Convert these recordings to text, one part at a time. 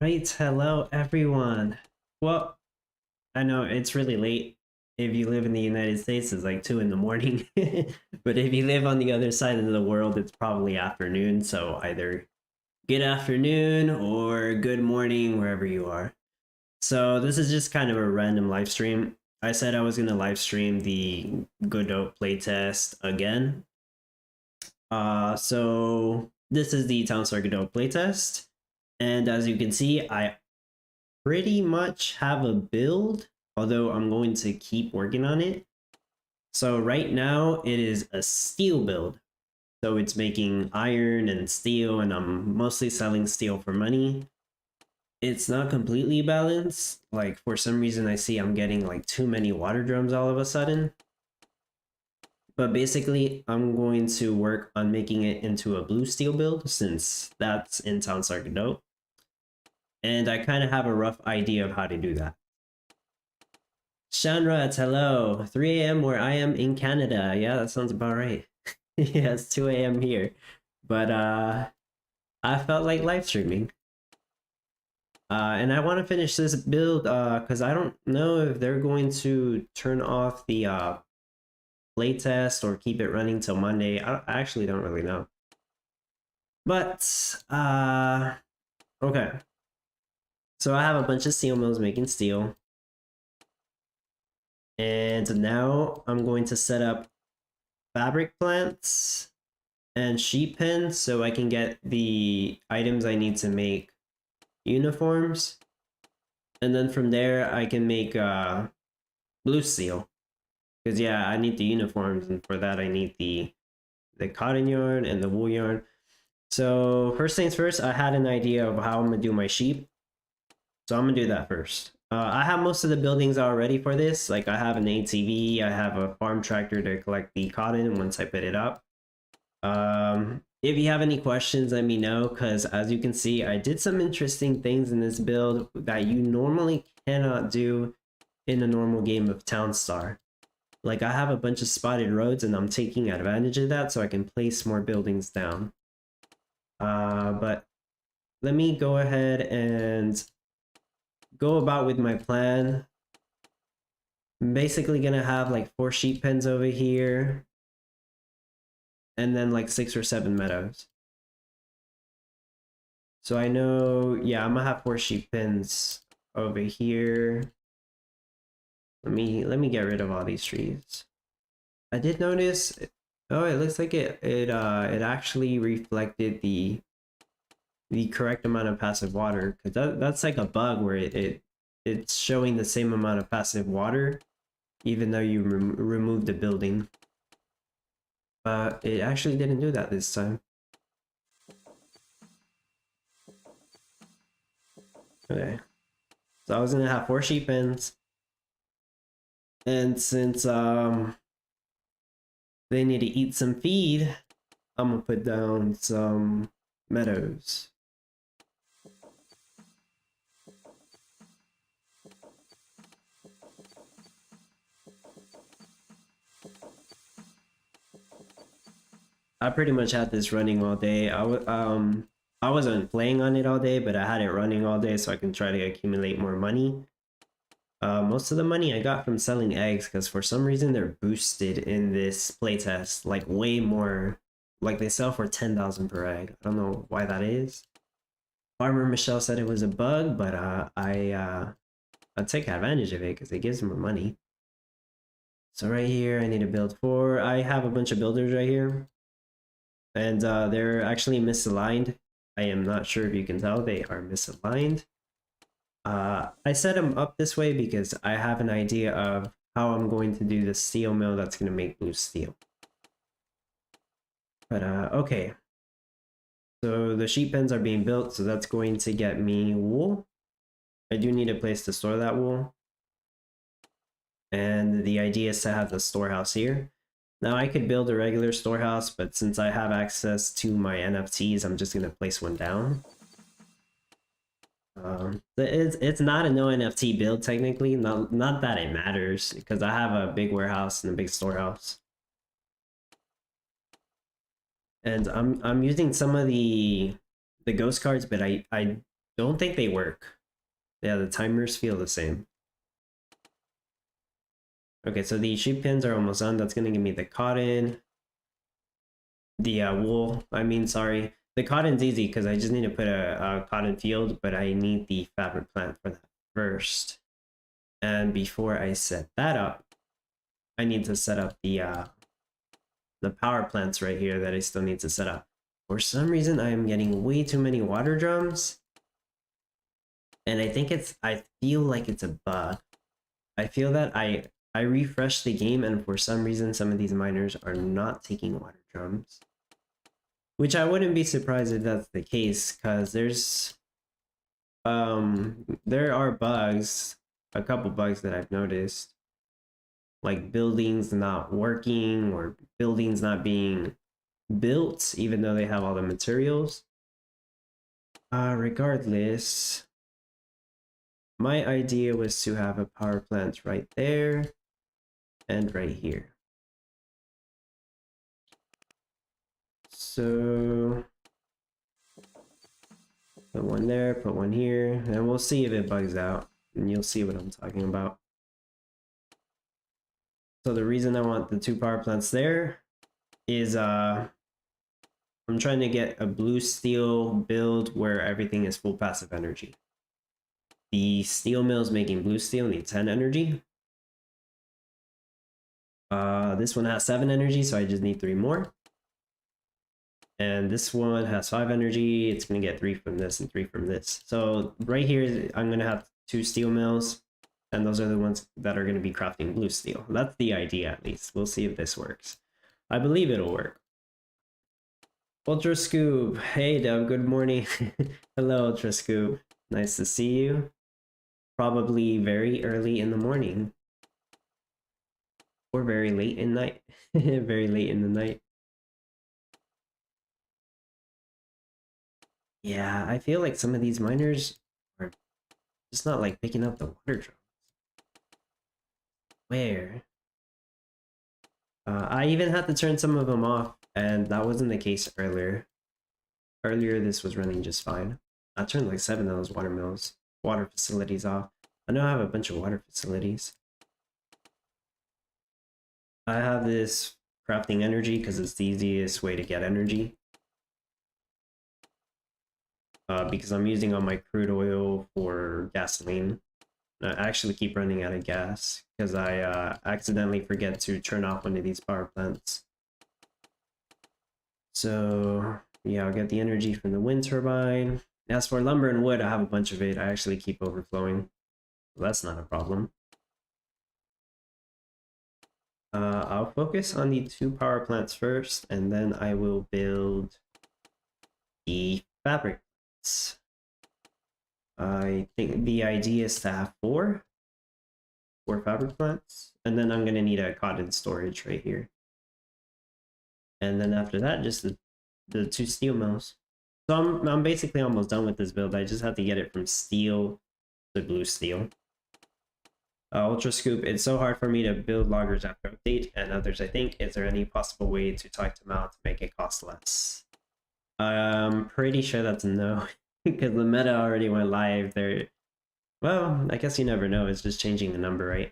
Right, hello everyone. Well, I know it's really late. If you live in the United States, it's like 2 in the morning. But if you live on the other side of the world, it's probably afternoon. So either good afternoon or good morning, wherever you are. So this is just kind of a random live stream. I said I was going to live stream the Godot playtest again. So this is the Town Star Godot playtest. And as you can see, I pretty much have a build, although I'm going to keep working on it. So right now it is a steel build. So it's making iron and steel, and I'm mostly selling steel for money. It's not completely balanced. Like for some reason I see I'm getting like too many water drums all of a sudden. But basically I'm going to work on making it into a blue steel build since that's in Town Star Godot. And I kind of have a rough idea of how to do that. Shanrat, hello. 3 a.m. where I am in Canada. Yeah, that sounds about right. Yeah, it's 2 a.m. here. But I felt like live streaming. And I want to finish this build because I don't know if they're going to turn off the playtest or keep it running till Monday. I actually don't really know. But okay. So I have a bunch of steel mills making steel. And now I'm going to set up fabric plants and sheep pens so I can get the items I need to make uniforms. And then from there I can make blue steel. Because yeah, I need the uniforms, and for that I need the cotton yarn and the wool yarn. So first things first, I had an idea of how I'm gonna do my sheep. So I'm gonna do that first. I have most of the buildings already for this. Like I have an ATV, I have a farm tractor to collect the cotton once I put it up. If you have any questions, let me know, because as you can see, I did some interesting things in this build that you normally cannot do in a normal game of Town Star. Like I have a bunch of spotted roads and I'm taking advantage of that so I can place more buildings down. But let me go ahead and go about with my plan. I'm basically gonna have like 4 sheep pens over here and then like 6 or 7 meadows. So I know, yeah, I'm gonna have 4 sheep pens over here. Let me get rid of all these trees. I did notice, oh, it looks like it actually reflected the correct amount of passive water, because that's like a bug where it's showing the same amount of passive water even though you remove the building. But it actually didn't do that this time. Okay. So I was gonna have 4 sheep pens. And since they need to eat some feed, I'm gonna put down some meadows. I pretty much had this running all day. I wasn't playing on it all day, but I had it running all day so I can try to accumulate more money. Most of the money I got from selling eggs, because for some reason they're boosted in this playtest, like way more. Like they sell for 10,000 per egg. I don't know why that is. Farmer Michelle said it was a bug, but I'd take advantage of it because it gives more money. So right here, I need to build 4. I have a bunch of builders right here. And they're actually misaligned. I am not sure if you can tell, they are misaligned. I set them up this way because I have an idea of how I'm going to do the steel mill that's going to make blue steel. But okay. So the sheep pens are being built, so that's going to get me wool. I do need a place to store that wool. And the idea is to have the storehouse here. Now I could build a regular storehouse, but since I have access to my NFTs, I'm just going to place one down. It's not a no NFT build technically, not that it matters, because I have a big warehouse and a big storehouse. And I'm using some of the ghost cards, but I don't think they work. Yeah, the timers feel the same. Okay, so the sheep pins are almost done. That's gonna give me the cotton. The wool, I mean, sorry. The cotton's easy because I just need to put a cotton field, but I need the fabric plant for that first. And before I set that up, I need to set up the power plants right here that I still need to set up. For some reason, I am getting way too many water drums. And I feel like it's a bug. I feel that I refreshed the game and for some reason, some of these miners are not taking water drums. Which I wouldn't be surprised if that's the case, because there are bugs, a couple bugs that I've noticed. Like buildings not working or buildings not being built, even though they have all the materials. Regardless, my idea was to have a power plant right there and right here. So put one there, put one here, and we'll see if it bugs out, and you'll see what I'm talking about. So the reason I want the 2 power plants there is I'm trying to get a blue steel build where everything is full passive energy. The steel mills making blue steel need 10 energy. This one has 7 energy, so I just need 3 more. And this one has 5 energy. It's going to get 3 from this and 3 from this. So right here, I'm going to have 2 steel mills. And those are the ones that are going to be crafting blue steel. That's the idea, at least. We'll see if this works. I believe it'll work. Ultra Scoop. Hey, Deb. Good morning. Hello, Ultra Scoop. Nice to see you. Probably very early in the morning. Or very late in night. Very late in the night. Yeah, I feel like some of these miners are just not like picking up the water drums. Where? I even had to turn some of them off, and that wasn't the case earlier. Earlier, this was running just fine. I turned like 7 of those water facilities off. I know I have a bunch of water facilities. I have this crafting energy because it's the easiest way to get energy. Because I'm using all my crude oil for gasoline. I actually keep running out of gas because I accidentally forget to turn off one of these power plants. So yeah, I'll get the energy from the wind turbine. As for lumber and wood, I have a bunch of it. I actually keep overflowing. That's not a problem. I'll focus on the 2 power plants first, and then I will build the fabric plants. I think the idea is to have 4 fabric plants, and then I'm gonna need a cotton storage right here. And then after that, just the 2 steel mills. So I'm basically almost done with this build. I just have to get it from steel to blue steel. Ultra Scoop, it's so hard for me to build loggers after update, and others I think. Is there any possible way to talk them out to make it cost less? I'm pretty sure that's no, because the meta already went live. Well, I guess you never know. It's just changing the number, right?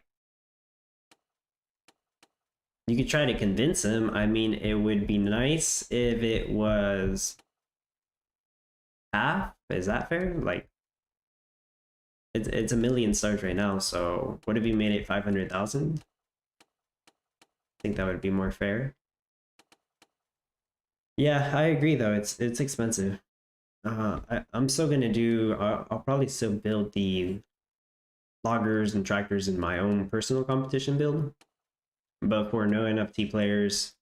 You could try to convince him. I mean, it would be nice if it was half. Is that fair? Like, it's 1 million stars right now, so what if you made it 500,000? I think that would be more fair. Yeah, I agree though. It's expensive. I'm still gonna do. I'll probably still build the loggers and tractors in my own personal competition build, but for no NFT players,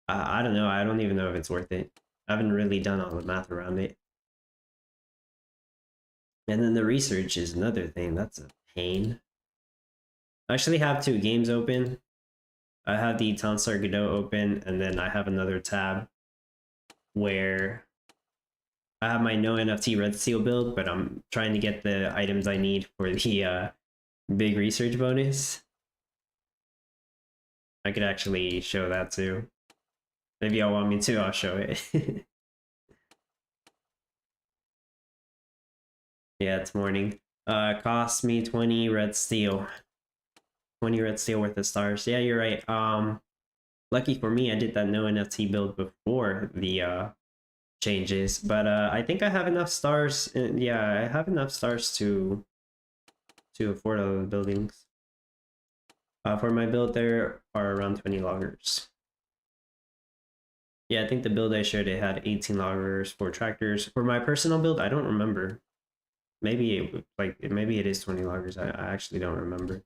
I don't know. I don't even know if it's worth it. I haven't really done all the math around it. And then the research is another thing. That's a pain. I actually have 2 games open. I have the Townstar Godot open, and then I have another tab where I have my no NFT red seal build, but I'm trying to get the items I need for the big research bonus. I could actually show that too. Maybe y'all want me to, I'll show it. Yeah, it's morning. Cost me 20 red steel. 20 red steel worth of stars. Yeah, you're right. Lucky for me, I did that no NFT build before the changes, but I think I have enough stars. Yeah, I have enough stars to afford all the buildings. For my build, there are around 20 loggers. Yeah, I think the build I showed, it had 18 loggers, 4 tractors. For my personal build, I don't remember. Maybe maybe it is 20 loggers. I actually don't remember.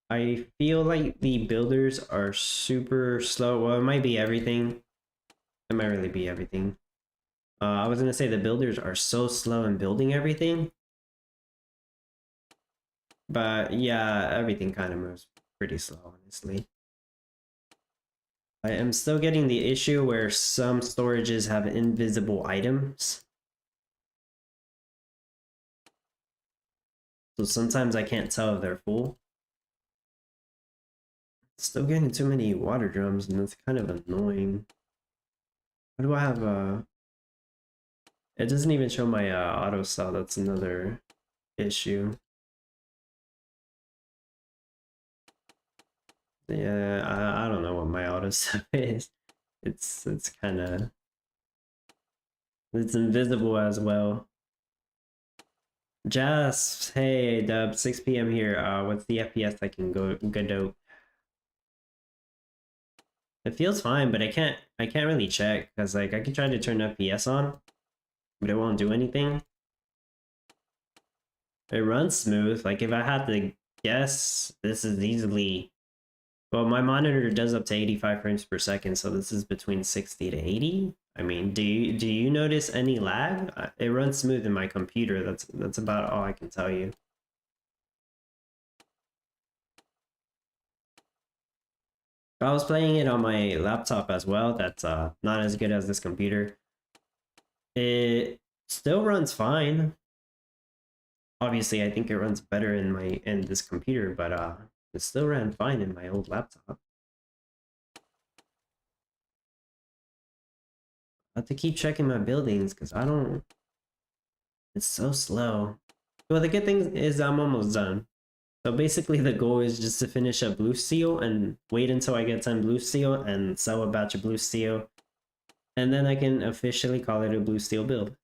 I feel like the builders are super slow. Well, it might be everything. It might really be everything. I was gonna say the builders are so slow in building everything. But yeah, everything kind of moves pretty slow, honestly. I am still getting the issue where some storages have invisible items. So sometimes I can't tell if they're full. Still getting too many water drums, and that's kind of annoying. Why do I have it doesn't even show my auto cell. That's another issue. Yeah, I don't know what my auto cell is. It's kind of, it's invisible as well. Just hey Dub, 6 p.m. here. What's the FPS I can go Godot? It feels fine, but I can't really check because like I can try to turn FPS on, but it won't do anything. It runs smooth. Like if I had to guess, this is easily, well, my monitor does up to 85 frames per second, so this is between 60 to 80. I mean, do you notice any lag? It runs smooth in my computer. That's about all I can tell you. I was playing it on my laptop as well. That's not as good as this computer. It still runs fine. Obviously, I think it runs better in this computer, but it still ran fine in my old laptop. I have to keep checking my buildings because I don't. It's so slow. Well, the good thing is I'm almost done. So basically, the goal is just to finish up blue steel and wait until I get 10 blue steel and sell a batch of blue steel, and then I can officially call it a blue steel build.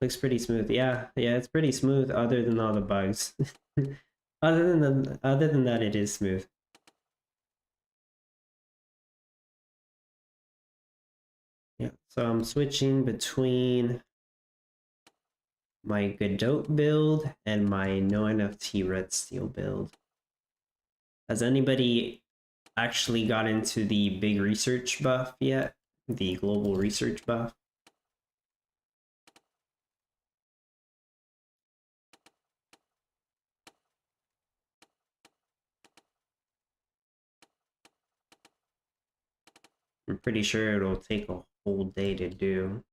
Looks pretty smooth. Yeah, it's pretty smooth other than all the bugs. other than that, it is smooth. Yeah, so I'm switching between my Godot build and my no NFT red steel build. Has anybody actually got into the big research buff yet? The global research buff? I'm pretty sure it'll take a whole day to do.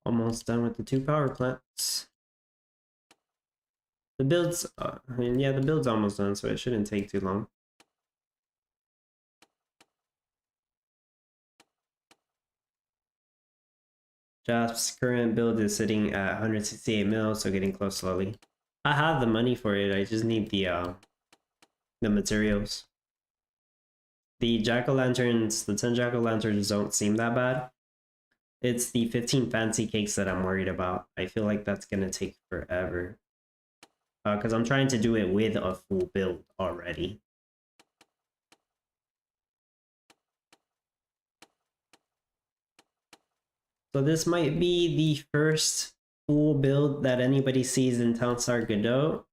Almost done with the 2 power plants. The build's, yeah, the build's almost done, so it shouldn't take too long. Jasp's current build is sitting at 168 mil, so getting close slowly. I have the money for it, I just need the materials. The jack-o'-lanterns, the 10 jack-o'-lanterns don't seem that bad. It's the 15 fancy cakes that I'm worried about. I feel like that's gonna take forever. Because I'm trying to do it with a full build already. So this might be the first full build that anybody sees in Townstar Godot.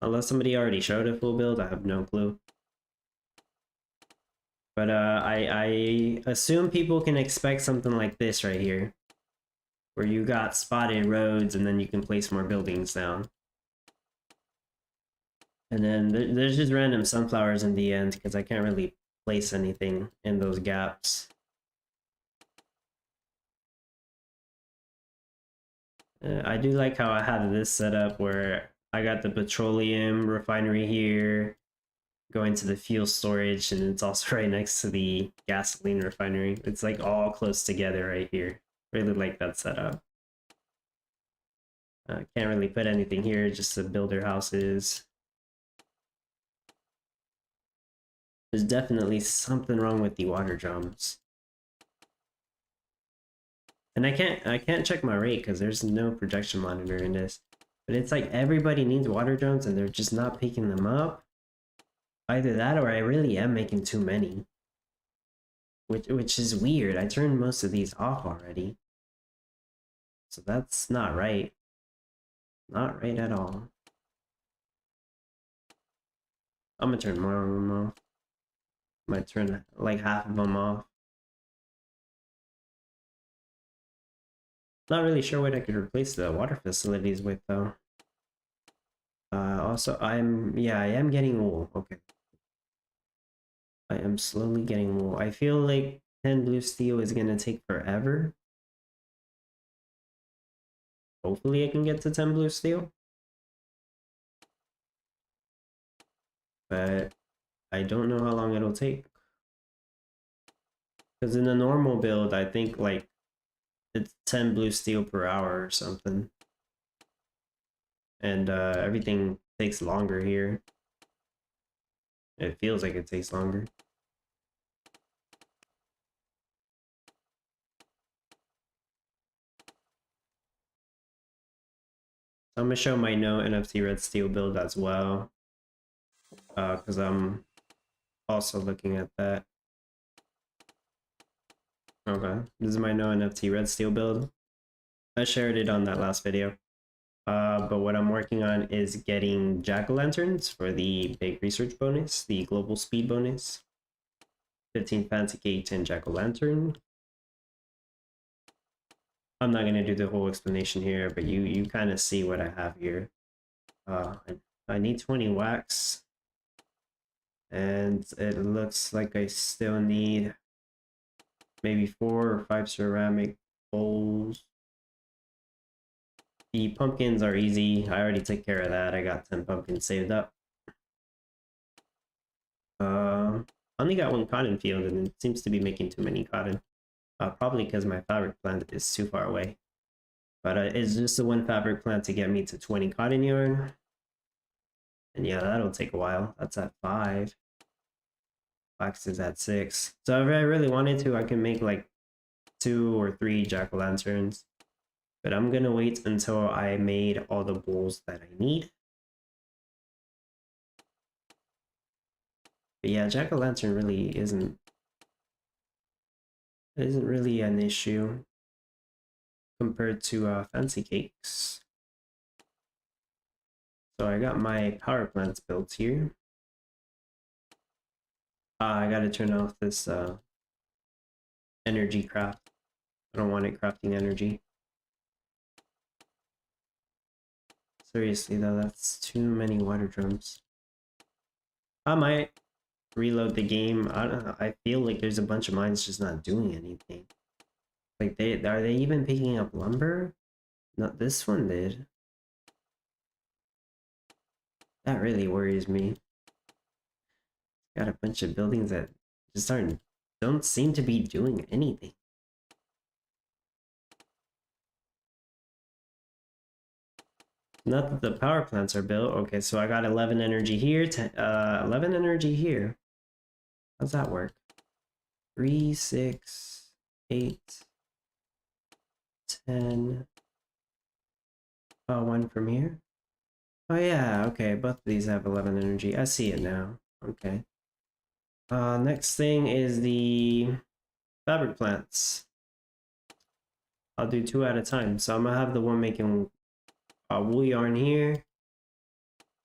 Unless somebody already showed a full build, I have no clue. But I assume people can expect something like this right here, where you got spotted roads and then you can place more buildings down. And then there's just random sunflowers in the end because I can't really place anything in those gaps. I do like how I have this set up where I got the petroleum refinery here, going to the fuel storage, and it's also right next to the gasoline refinery. It's like all close together right here. Really like that setup. Can't really put anything here, just to build their houses. There's definitely something wrong with the water drums. And I can't check my rate because there's no projection monitor in this. But it's like everybody needs water drums and they're just not picking them up. Either that or I really am making too many. Which is weird. I turned most of these off already. So that's not right. Not right at all. I'm gonna turn more of them off. Might turn like half of them off. Not really sure what I could replace the water facilities with though. Also I am getting wool. Okay. I am slowly getting wool. I feel like 10 blue steel is gonna take forever. Hopefully I can get to 10 blue steel. But I don't know how long it'll take. Because in a normal build, I think like it's 10 blue steel per hour or something. And everything takes longer here. It feels like it takes longer. So I'm gonna show my no NFT red steel build as well. Because I'm also looking at that. Okay, this is my no NFT red steel build. I shared it on that last video. But what I'm working on is getting jack-o'-lanterns for the big research bonus, the global speed bonus. 15 fancy cake, 10 jack-o'-lantern. I'm not gonna do the whole explanation here, but you kind of see what I have here. I need 20 wax. And it looks like I still need maybe 4 or 5 ceramic bowls. The pumpkins are easy. I already took care of that. I got 10 pumpkins saved up. I only got 1 cotton field and it seems to be making too many cotton. Probably because my fabric plant is too far away. But it's just the 1 fabric plant to get me to 20 cotton yarn. And yeah, that'll take a while. That's at 5. Wax is at 6. So if I really wanted to, I can make like 2 or 3 jack-o'-lanterns. But I'm gonna wait until I made all the bowls that I need. But yeah, jack-o'-lantern really isn't really an issue compared to fancy cakes. So I got my power plants built here. I gotta turn off this energy craft. I don't want it crafting energy. Seriously though, that's too many water drums. I might reload the game. I don't know. I feel like there's a bunch of mines just not doing anything. Like are they even picking up lumber? Not this one did. That really worries me. Got a bunch of buildings that just don't seem to be doing anything. Not that the power plants are built. Okay, so I got 11 energy here, 11 energy here. How's that work? 3, 6, 8, 10. Oh, 1 from here. Oh yeah, okay, both of these have 11 energy. I see it now. Okay. Next thing is the fabric plants. I'll do 2 at a time. So I'm gonna have the one making wool yarn here.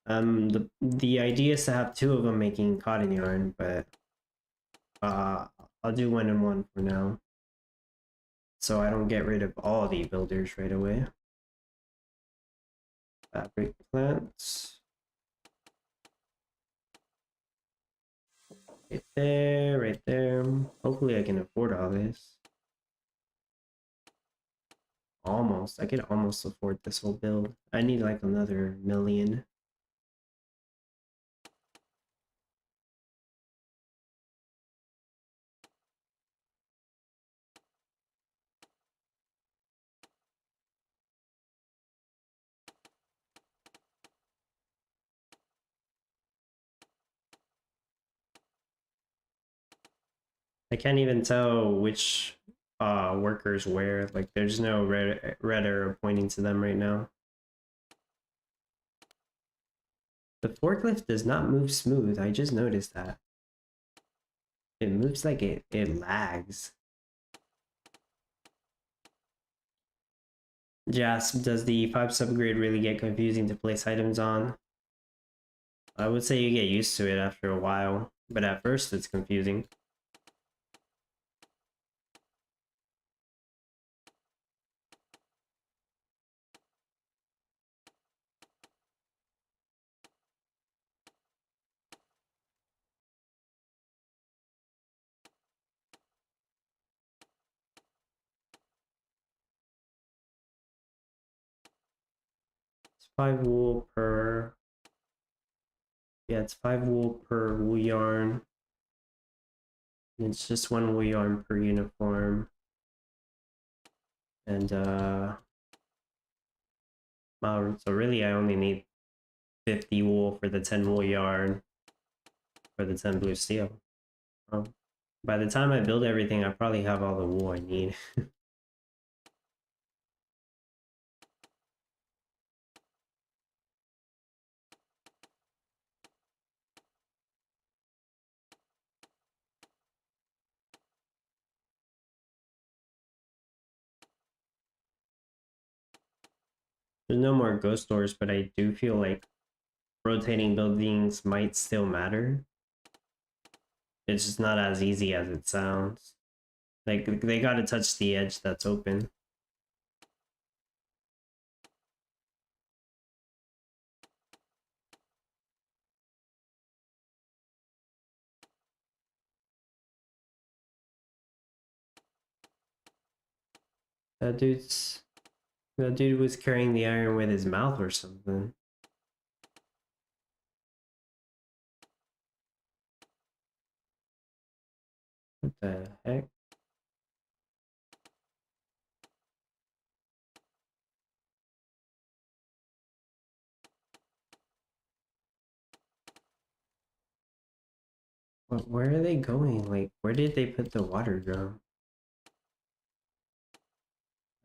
The idea is to have 2 of them making cotton yarn, but I'll do 1 and 1 for now, so I don't get rid of all the builders right away. Fabric plants. Right there, right there. Hopefully I can afford all this. Almost. I could almost afford this whole build. I need like another million. I can't even tell which workers where. Like there's no red arrow pointing to them right now. The forklift does not move smooth. I just noticed that. It moves like it lags. Yes, does the 5 subgrid really get confusing to place items on? I would say you get used to it after a while, but at first it's confusing. It's 5 wool per... Yeah, it's 5 wool per wool yarn. And it's just 1 wool yarn per uniform. And wow, so really I only need 50 wool for the 10 wool yarn for the 10 blue steel. By the time I build everything, I probably have all the wool I need. There's no more ghost doors, but I do feel like rotating buildings might still matter. It's just not as easy as it sounds. Like, they gotta touch the edge that's open. That dude was carrying the iron with his mouth or something. What the heck? Where are they going? Like, where did they put the water drum?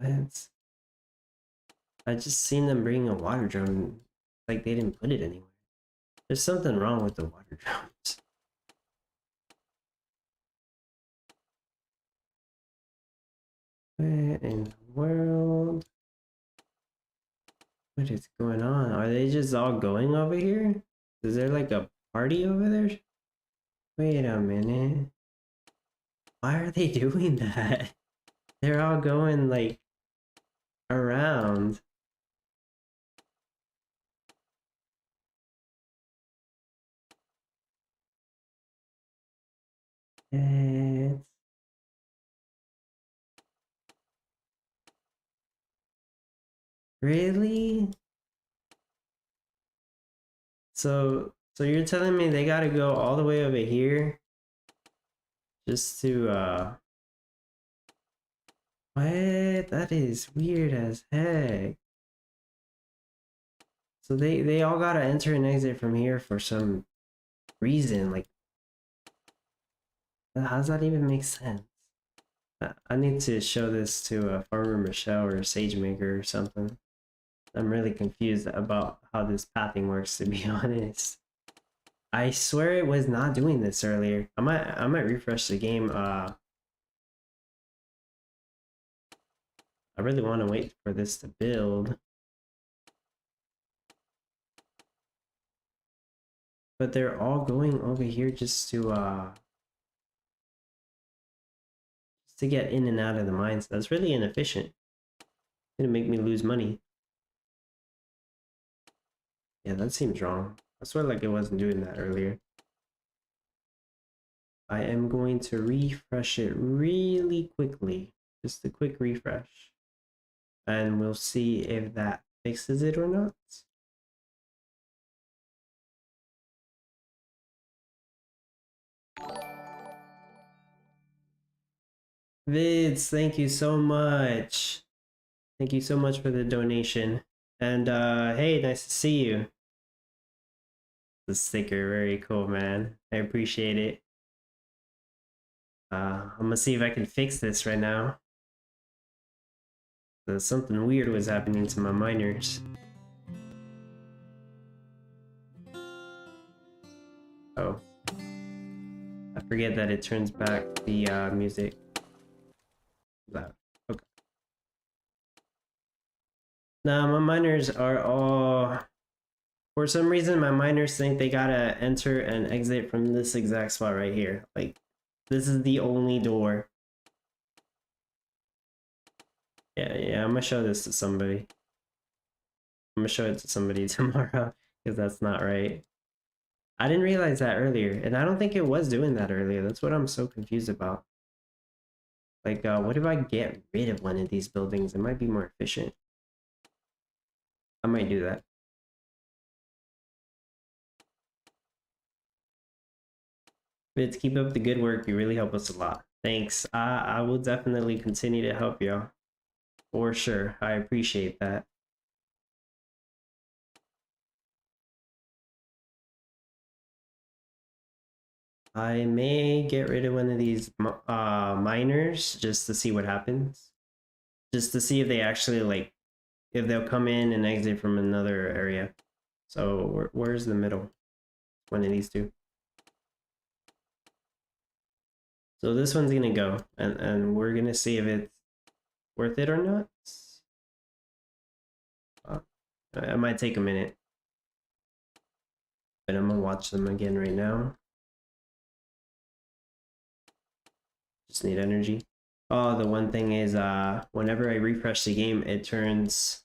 That's... I just seen them bring a water drum. Like, they didn't put it anywhere. There's something wrong with the water drums. Where in the world? What is going on? Are they just all going over here? Is there like a party over there? Wait a minute. Why are they doing that? They're all going like around. It's... Really? So you're telling me they gotta go all the way over here just to what? That is weird as heck. So they all gotta enter and exit from here for some reason. Like, how does that even make sense? I need to show this to a Farmer Michelle or a SageMaker or something. I'm really confused about how this pathing works, to be honest. I swear it was not doing this earlier. I might refresh the game. I really want to wait for this to build. But they're all going over here just to get in and out of the mines. That's really inefficient. It's gonna make me lose money. Yeah, that seems wrong. I swear like it wasn't doing that earlier. I am going to refresh it really quickly. Just a quick refresh. And we'll see if that fixes it or not. Vids, thank you so much. Thank you so much for the donation. And hey, nice to see you. The sticker, very cool, man. I appreciate it. I'm gonna see if I can fix this right now. Something weird was happening to my miners. Oh. I forget that it turns back the music. Loud. Okay. Nah, my miners are all... For some reason, my miners think they gotta enter and exit from this exact spot right here. Like, this is the only door. Yeah, I'm gonna show this to somebody. I'm gonna show it to somebody tomorrow, because that's not right. I didn't realize that earlier, and I don't think it was doing that earlier. That's what I'm so confused about. Like, what if I get rid of one of these buildings? It might be more efficient. I might do that. But keep up the good work. You really help us a lot. Thanks. I will definitely continue to help y'all. For sure. I appreciate that. I may get rid of one of these miners just to see what happens. Just to see if they actually, like, if they'll come in and exit from another area. So where's the middle? One of these two. So this one's gonna go, and we're gonna see if it's worth it or not. It might take a minute, but I'm gonna watch them again right now. Just need energy. Oh, the one thing is, whenever I refresh the game, it turns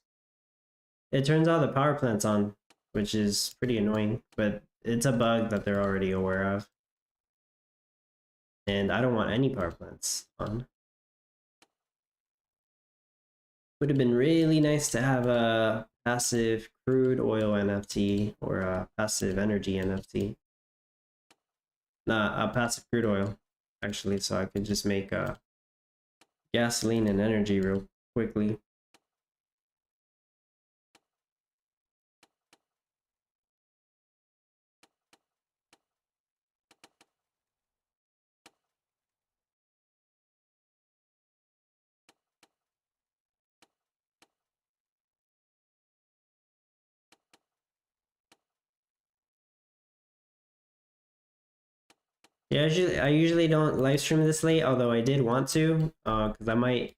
all the power plants on, which is pretty annoying, but it's a bug that they're already aware of. And I don't want any power plants on. Would have been really nice to have a passive crude oil NFT or a passive energy NFT. Nah, a passive crude oil, actually, so I could just make gasoline and energy real quickly. Yeah, I usually don't live stream this late, although I did want to, because I might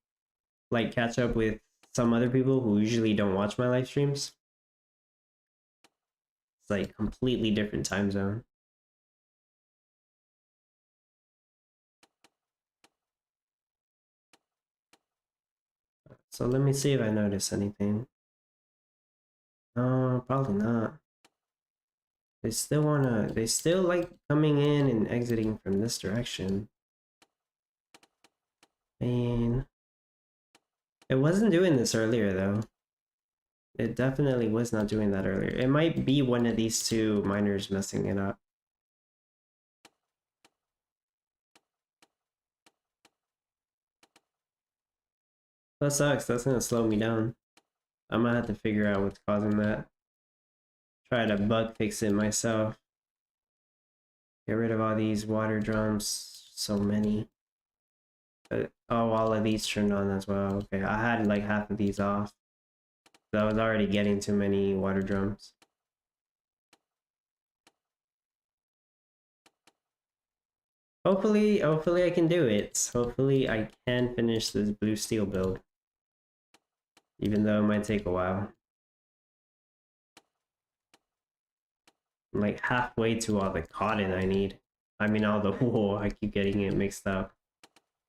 like catch up with some other people who usually don't watch my live streams. It's like completely different time zone. So let me see if I notice anything. No, probably not. They still like coming in and exiting from this direction. Man, it wasn't doing this earlier though. It definitely was not doing that earlier. It might be one of these two miners messing it up. That sucks. That's gonna slow me down. I'm gonna have to figure out what's causing that. Try to bug fix it myself. Get rid of all these water drums. So many. Oh, all of these turned on as well. Okay, I had like half of these off. So I was already getting too many water drums. Hopefully I can do it. Hopefully I can finish this blue steel build. Even though it might take a while. I'm like halfway to all the cotton I need. I mean all the wool. I keep getting it mixed up.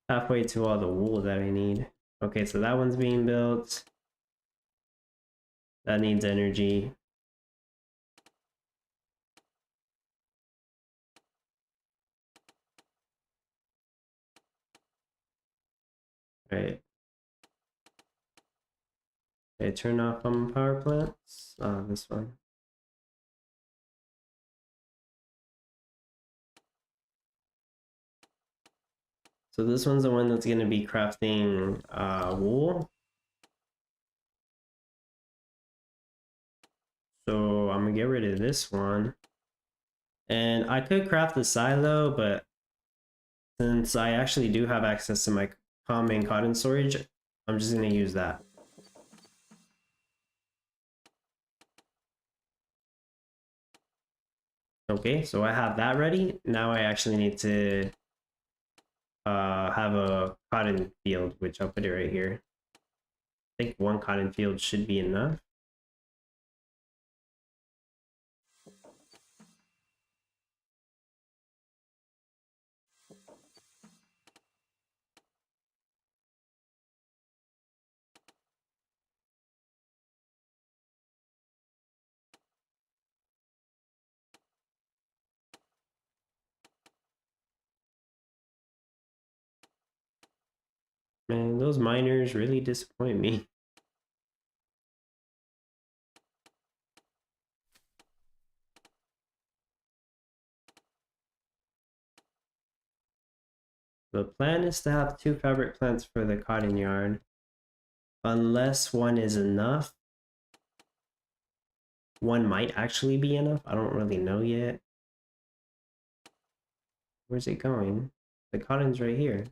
Halfway to all the wool that I need. Okay, so that one's being built. That needs energy. Right. Okay, turn off on power plants. This one. So this one's the one that's going to be crafting wool. So I'm going to get rid of this one. And I could craft the silo, but since I actually do have access to my common cotton storage, I'm just going to use that. Okay, so I have that ready. Now I actually need to have a cotton field, which I'll put it right here. I think one cotton field should be enough. Man, those miners really disappoint me. The plan is to have 2 fabric plants for the cotton yarn. Unless one is enough. One might actually be enough. I don't really know yet. Where's it going? The cotton's right here.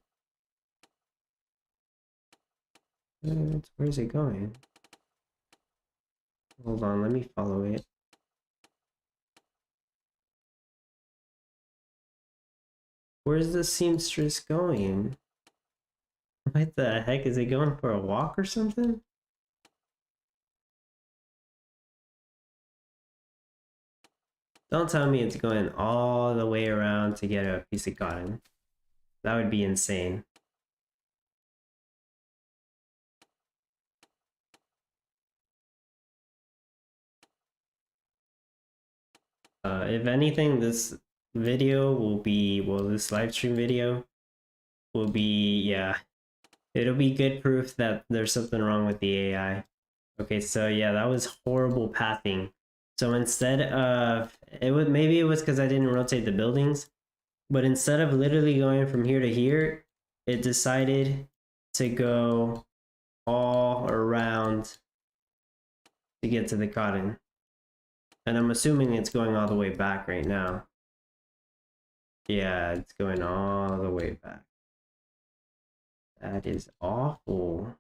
Where's it going? Hold on, let me follow it. Where's the seamstress going? What the heck? Is it going for a walk or something? Don't tell me it's going all the way around to get a piece of cotton. That would be insane. If anything, this video will be, well, this live stream video will be, yeah, it'll be good proof that there's something wrong with the AI. Okay, so yeah, that was horrible pathing. So instead of, maybe it was because I didn't rotate the buildings, but instead of literally going from here to here, it decided to go all around to get to the cotton. And I'm assuming it's going all the way back right now. Yeah, it's going all the way back. That is awful.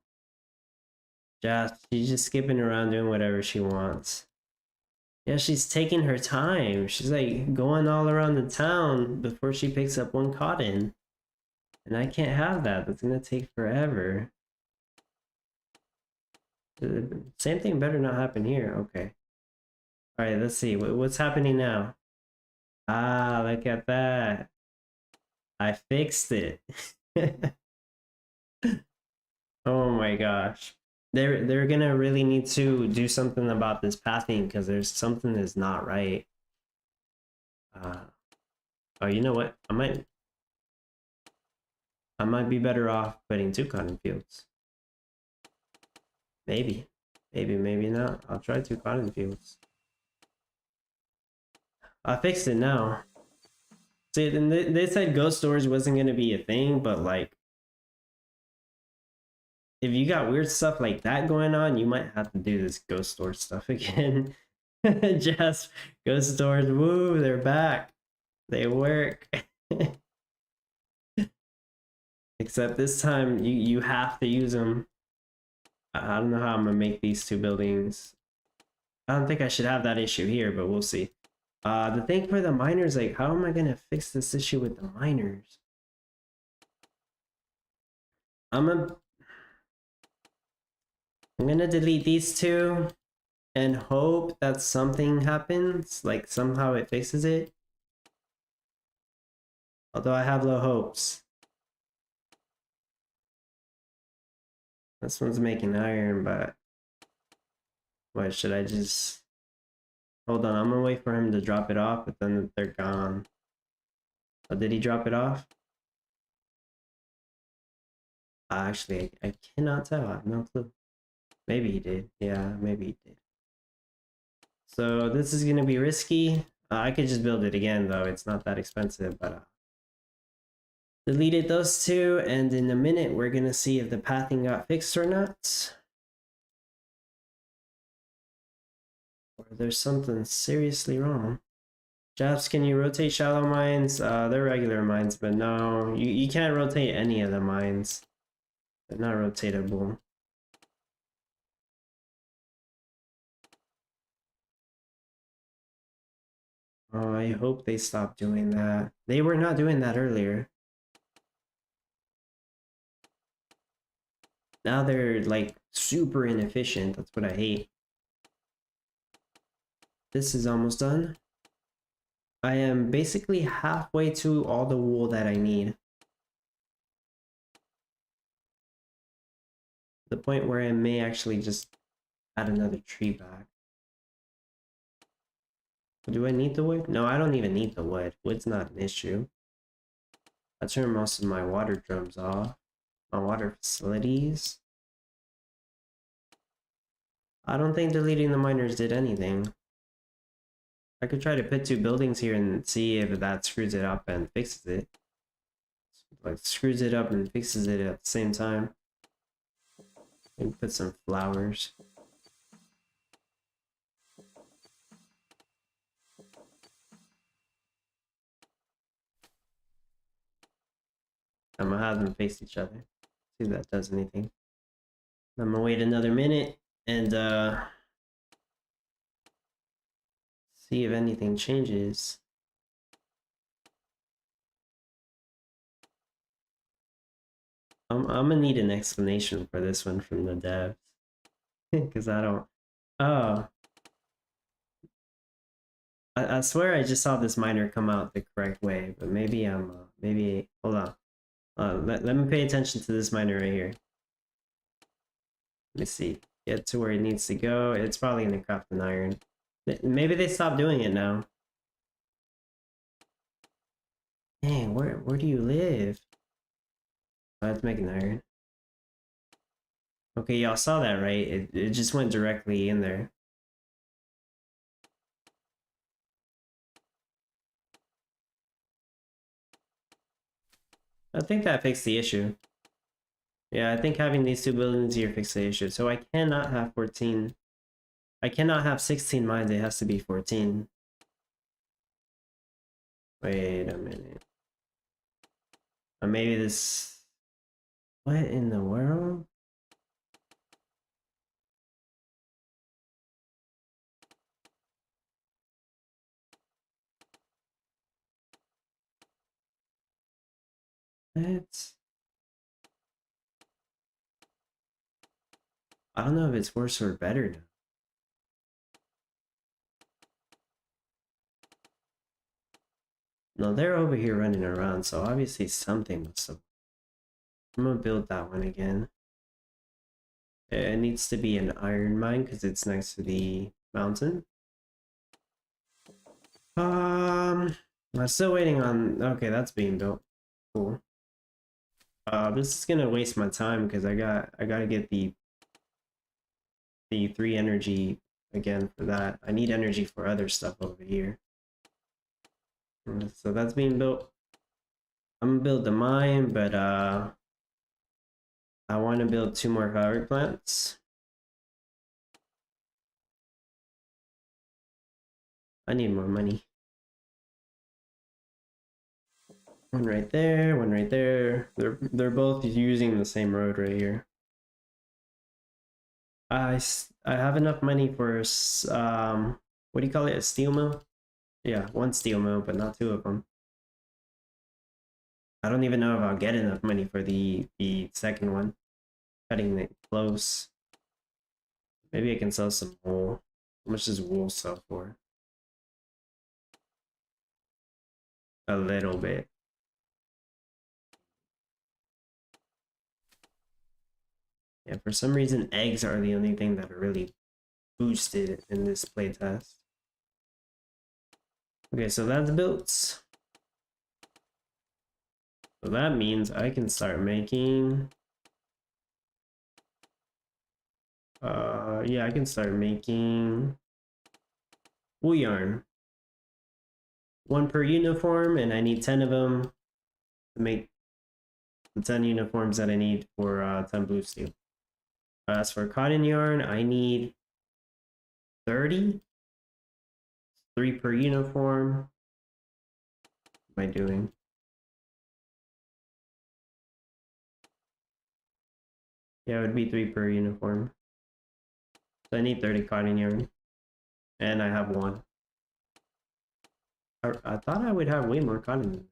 She's just skipping around doing whatever she wants. Yeah, she's taking her time. She's like going all around the town before she picks up one cotton. And I can't have that. That's gonna take forever. The same thing better not happen here. Okay. Alright, let's see. What's happening now? Ah, look at that. I fixed it. Oh my gosh. They're gonna really need to do something about this pathing because there's something that's not right. Oh, you know what? I might be better off putting 2 cotton fields. Maybe. Maybe not. I'll try 2 cotton fields. I fixed it now. See, then they said ghost storage wasn't gonna be a thing, but like, if you got weird stuff like that going on, you might have to do this ghost storage stuff again. Just ghost storage, woo, they're back. They work. Except this time you have to use them. I don't know how I'm gonna make these 2 buildings. I don't think I should have that issue here, but we'll see. The thing for the miners, like, how am I gonna fix this issue with the miners? I'm gonna delete these 2 and hope that something happens, like somehow it fixes it. Although I have low hopes. This one's making iron, but what should I just hold on? I'm gonna wait for him to drop it off, but then they're gone. Oh, did he drop it off? Actually, I cannot tell. I have no clue. Maybe he did. Yeah, maybe he did. So this is gonna be risky. I could just build it again though. It's not that expensive, but deleted those two, and in a minute we're gonna see if the pathing got fixed or not. Or there's something seriously wrong. Japs, can you rotate shallow mines? They're regular mines, but no, you can't rotate any of the mines. They're not rotatable. Oh, I hope they stop doing that. They were not doing that earlier. Now they're like super inefficient. That's what I hate. This is almost done. I am basically halfway to all the wool that I need. The point where I may actually just add another tree back. Do I need the wood? No, I don't even need the wood. Wood's not an issue. I turned most of my water drums off. My water facilities. I don't think deleting the miners did anything. I could try to put two buildings here and see if that screws it up and fixes it. Like screws it up and fixes it at the same time. And put some flowers. I'm gonna have them face each other. See if that does anything. I'm gonna wait another minute and see if anything changes. I'm gonna need an explanation for this one from the devs. Because I don't... Oh. I swear I just saw this miner come out the correct way, but maybe I'm... maybe... Hold on. Let me pay attention to this miner right here. Let me see. Get to where it needs to go. It's probably gonna craft an iron. Maybe they stopped doing it now. Dang, where do you live? Oh, let's make an iron. Okay, y'all saw that, right? It just went directly in there. I think that fixed the issue. Yeah, I think having these two buildings here fixed the issue. So I cannot have 14. I cannot have 16 mines, it has to be 14. Wait a minute. Or maybe this... What in the world? What? I don't know if it's worse or better now. No, they're over here running around, so obviously something must have... I'm gonna build that one again. It needs to be an iron mine because it's next to the mountain. I'm still waiting on... Okay, that's being built. Cool. This is gonna waste my time because I gotta get the 3 energy again for that. I need energy for other stuff over here. So that's being built. I'm gonna build the mine, but I want to build 2 more fabric plants. I need more money. One right there, one right there. They're both using the same road right here. I have enough money for what do you call it? A steel mill? Yeah, 1 steel mill, but not 2 of them. I don't even know if I'll get enough money for the second one. Cutting it close. Maybe I can sell some wool. How much does wool sell for? A little bit. Yeah, for some reason eggs are the only thing that are really boosted in this playtest. Okay, so that's built. So that means I can start making Yeah, I can start making wool yarn. 1 per uniform, and I need 10 of them to make the 10 uniforms that I need for 10 blue steel. As for cotton yarn, I need 30. 3 per uniform. What am I doing? Yeah, it would be 3 per uniform. So I need 30 cotton yarn. And I have 1. I thought I would have way more cotton.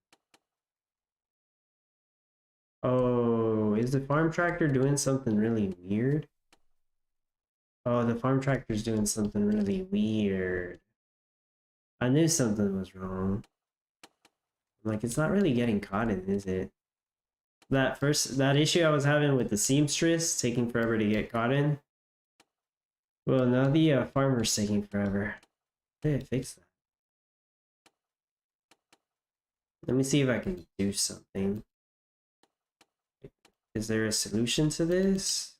Oh, is the farm tractor doing something really weird? Oh, the farm tractor's doing something really weird. I knew something was wrong. I'm like, it's not really getting cotton, is it? That issue I was having with the seamstress taking forever to get cotton. Well, now the farmer's taking forever. How did I fix that? Let me see if I can do something. Is there a solution to this?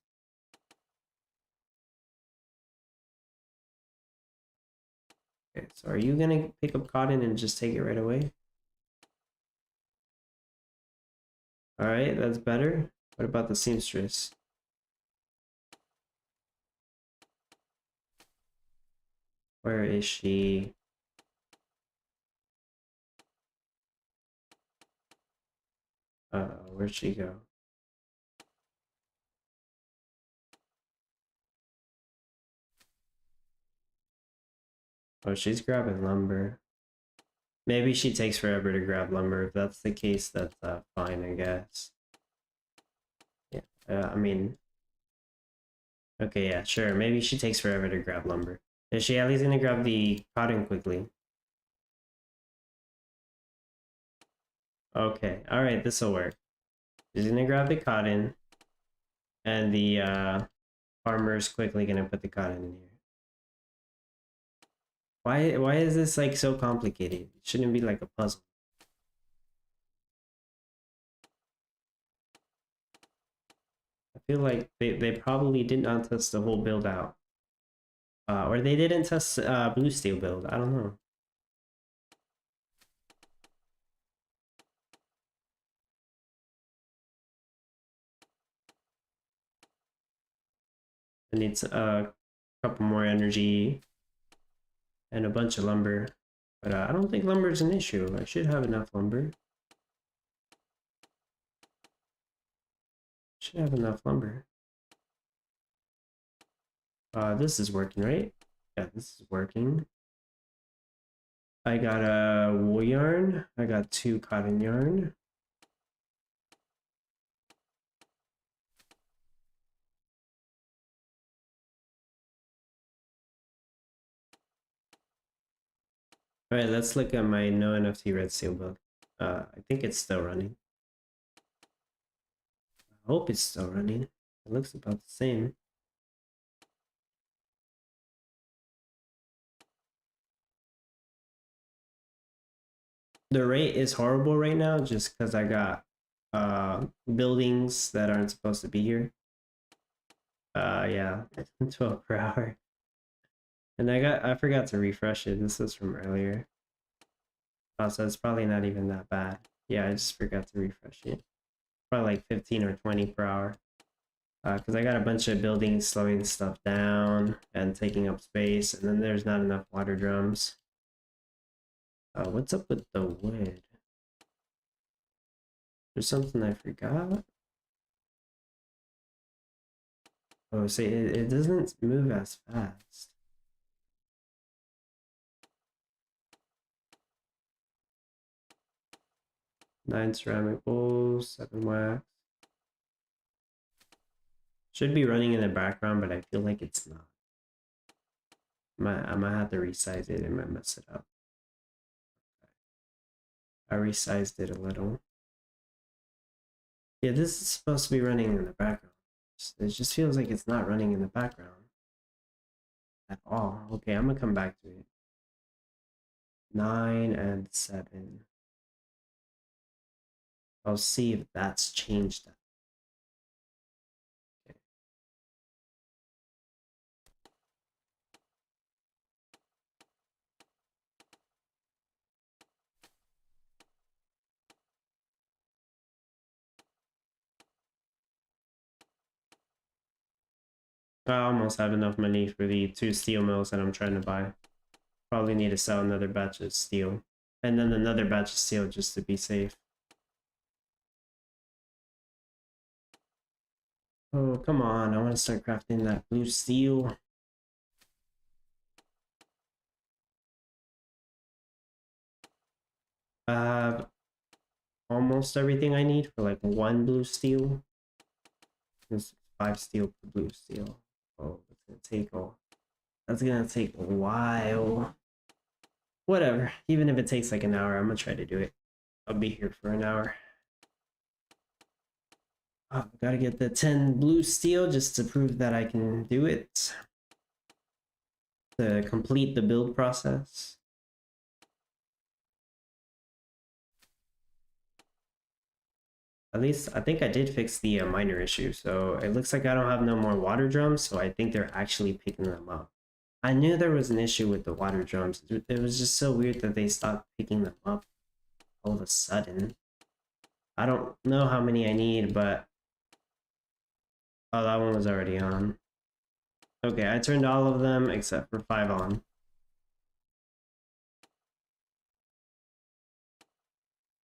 Okay, so are you gonna pick up cotton and just take it right away? Alright, that's better. What about the seamstress? Where is she? Where'd she go? Oh, she's grabbing lumber. Maybe she takes forever to grab lumber. If that's the case, that's fine, I guess. Yeah, I mean... Okay, yeah, sure. Maybe she takes forever to grab lumber. Is she at least gonna grab the cotton quickly? Okay, alright, this'll work. She's gonna grab the cotton, and the farmer's quickly gonna put the cotton in here. Why is this like so complicated? It shouldn't be like a puzzle. I feel like they probably did not test the whole build out. Or they didn't test blue steel build. I don't know. It needs a couple more energy and a bunch of lumber. But I don't think lumber is an issue. I should have enough lumber. Should have enough lumber. This is working, right? Yeah, this is working. I got a wool yarn. I got 2 cotton yarn. All right, let's look at my no NFT red seal build. I think it's still running. I hope it's still running. It looks about the same. The rate is horrible right now just because I got buildings that aren't supposed to be here. Yeah, 12 per hour. And I forgot to refresh it. This is from earlier. Oh, so it's probably not even that bad. Yeah, I just forgot to refresh it. Probably like 15 or 20 per hour. Because I got a bunch of buildings slowing stuff down and taking up space, and then there's not enough water drums. What's up with the wood? There's something I forgot. Oh, see, it doesn't move as fast. Nine ceramic bowls, 7 wax. Should be running in the background, but I feel like it's not. I might have to resize it. It might mess it up. I resized it a little. Yeah, this is supposed to be running in the background. It just feels like it's not running in the background at all. Okay, I'm gonna come back to it. 9 and 7. I'll see if that's changed that. Okay. I almost have enough money for the 2 steel mills that I'm trying to buy. Probably need to sell another batch of steel. And then another batch of steel just to be safe. Oh, come on. I want to start crafting that blue steel. I have almost everything I need for like 1 blue steel. There's 5 steel per blue steel. Oh, that's gonna take a while. Whatever. Even if it takes like an hour, I'm gonna try to do it. I'll be here for an hour. Oh, gotta get the 10 blue steel just to prove that I can do it. To complete the build process. At least I think I did fix the miner issue, so it looks like I don't have no more water drums, so I think they're actually picking them up. I knew there was an issue with the water drums. It was just so weird that they stopped picking them up all of a sudden. I don't know how many I need, but... Oh, that one was already on. Okay, I turned all of them except for 5 on.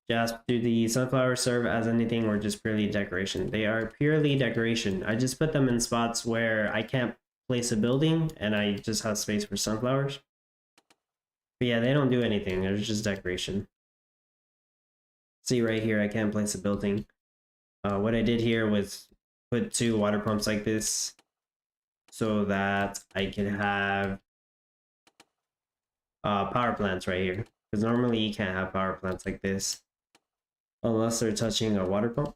Just do the sunflowers serve as anything or just purely decoration? They are purely decoration. I just put them in spots where I can't place a building and I just have space for sunflowers. But yeah, they don't do anything. They're just decoration. See right here, I can't place a building. What I did here was put 2 water pumps like this so that I can have power plants right here. Because normally you can't have power plants like this unless they're touching a water pump.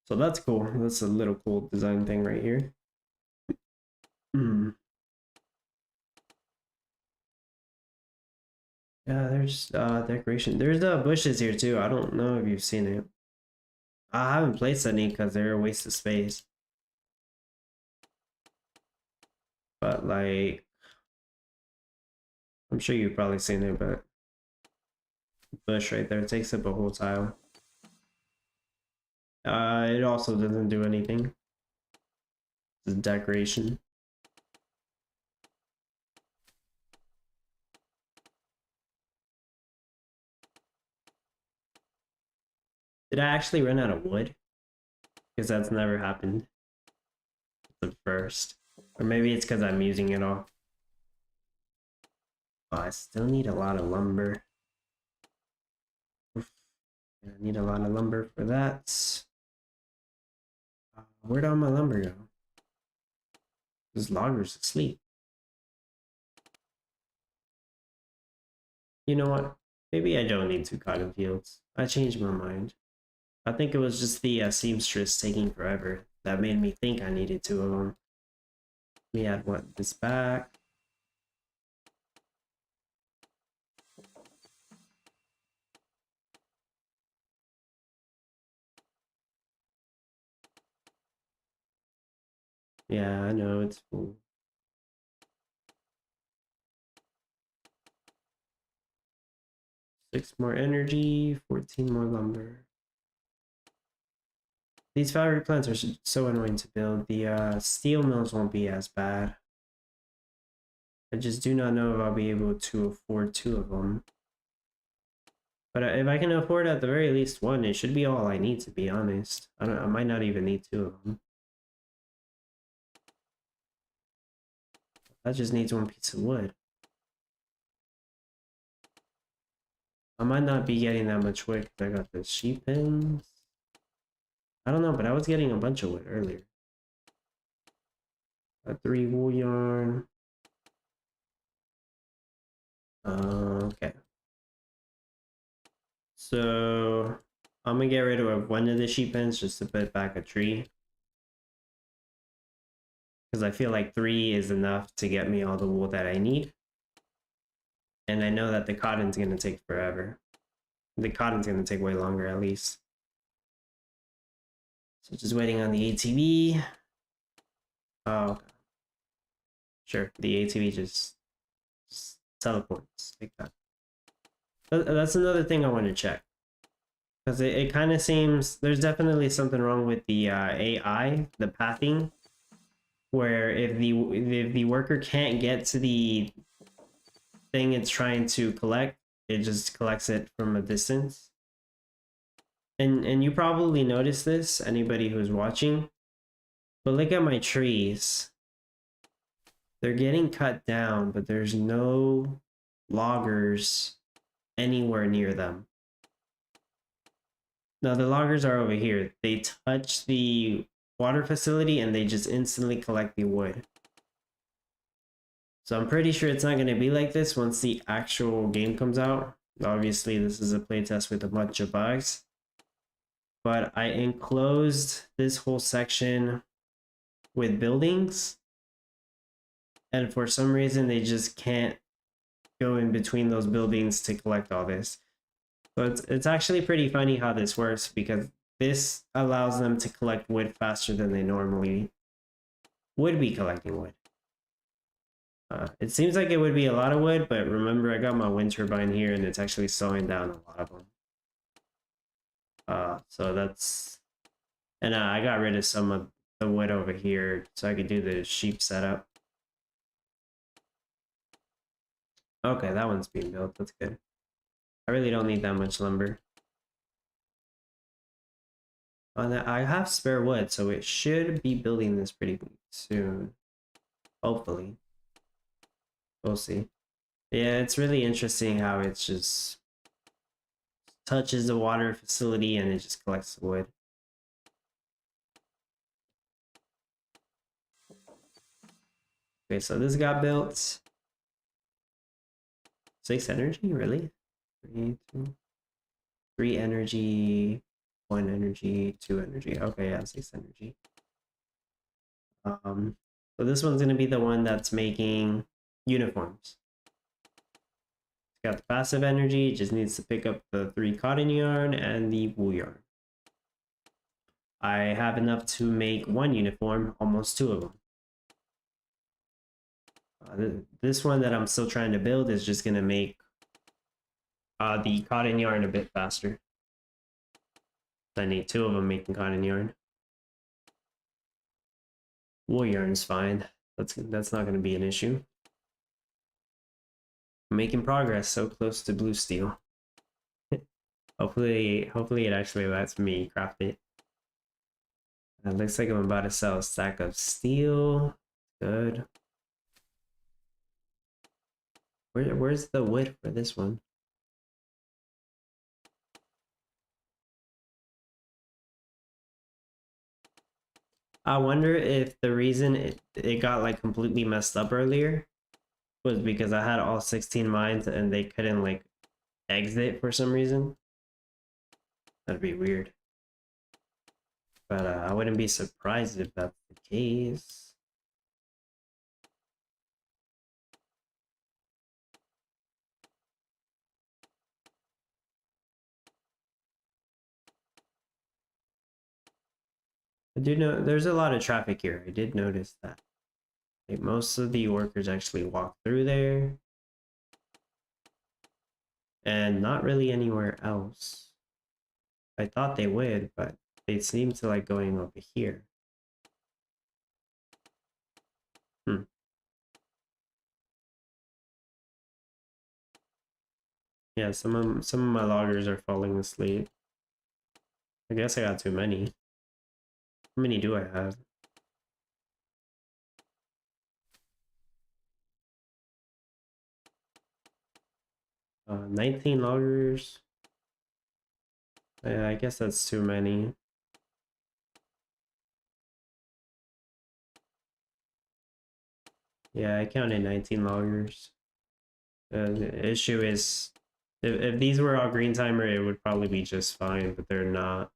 So that's cool. That's a little cool design thing right here. Yeah, there's decoration. There's bushes here too. I don't know if you've seen it. I haven't placed any because they're a waste of space. But like, I'm sure you've probably seen it, but bush right there takes up a whole tile. It also doesn't do anything. It's decoration. Did I actually run out of wood? Because that's never happened. It's the first. Or maybe it's because I'm using it all. Oh, I still need a lot of lumber. Oof. I need a lot of lumber for that. Where'd all my lumber go? This logger's asleep. You know what? Maybe I don't need 2 cotton fields. I changed my mind. I think it was just the seamstress taking forever that made me think I needed 2 of them. Let me add this back. Yeah, I know, it's full. Six more energy, 14 more lumber. These fabric plants are so annoying to build. The steel mills won't be as bad. I just do not know if I'll be able to afford 2 of them. But if I can afford at the very least 1, it should be all I need, to be honest. I might not even need 2 of them. That just needs 1 piece of wood. I might not be getting that much wood because I got the sheep pens. I don't know, but I was getting a bunch of wood earlier. 3 wool yarn. Okay. So I'm gonna get rid of 1 of the sheep pens just to put back a tree. Because I feel like 3 is enough to get me all the wool that I need. And I know that the cotton's gonna take forever. The cotton's gonna take way longer at least. So just waiting on the ATV. Oh, sure. The ATV just teleports like that. That's another thing I want to check. Because it kind of seems there's definitely something wrong with the AI, the pathing. where if the worker can't get to the thing it's trying to collect, it just collects it from a distance. And you probably noticed this, anybody who's watching, but look at my trees. They're getting cut down, but there's no loggers anywhere near them. Now the loggers are over here. They touch the water facility and they just instantly collect the wood. So I'm pretty sure it's not going to be like this once the actual game comes out. Obviously, this is a playtest with a bunch of bugs. But I enclosed this whole section with buildings. And for some reason, they just can't go in between those buildings to collect all this. So it's actually pretty funny how this works, because this allows them to collect wood faster than they normally would be collecting wood. It seems like it would be a lot of wood, but remember I got my wind turbine here and it's actually slowing down a lot of them. So that's... And I got rid of some of the wood over here so I could do the sheep setup. Okay, that one's being built. That's good. I really don't need that much lumber. I have spare wood, so it should be building this pretty soon. Hopefully. We'll see. Yeah, it's really interesting how it just touches the water facility and it just collects the wood. Okay, so this got built. 6 energy, really? 3 energy, 1 energy, 2 energy. Okay, yeah, 6 energy. So this one's gonna be the one that's making uniforms. It's got the passive energy, it just needs to pick up the 3 cotton yarn and the wool yarn. I have enough to make 1 uniform, almost 2 of them. This one that I'm still trying to build is just gonna make the cotton yarn a bit faster. I need 2 of them making cotton yarn. Wool yarn's fine. That's not gonna be an issue. I'm making progress, so close to blue steel. Hopefully it actually lets me craft it. It looks like I'm about to sell a stack of steel. Good. Where's the wood for this one? I wonder if the reason it got like completely messed up earlier was because I had all 16 mines and they couldn't like exit for some reason. That'd be weird. But I wouldn't be surprised if that's the case. I do know there's a lot of traffic here. I did notice that. Like most of the workers actually walk through there. And not really anywhere else. I thought they would, but they seem to like going over here. Yeah, some of my loggers are falling asleep. I guess I got too many. How many do I have? 19 loggers. Yeah, I guess that's too many. Yeah, I counted 19 loggers. The issue is, if these were all green timer, it would probably be just fine, but they're not.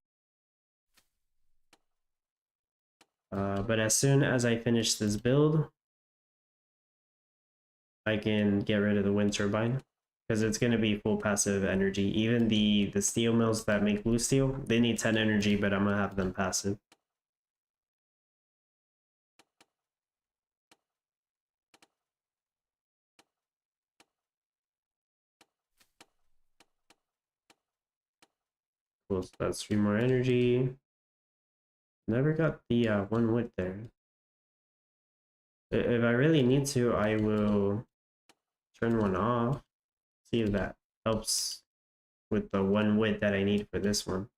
But as soon as I finish this build, I can get rid of the wind turbine, because it's going to be full passive energy. Even the steel mills that make blue steel, they need 10 energy, but I'm going to have them passive. Cool, so that's 3 more energy. Never got the 1 wood there. If I really need to, I will turn one off. See if that helps with the one width that I need for this one.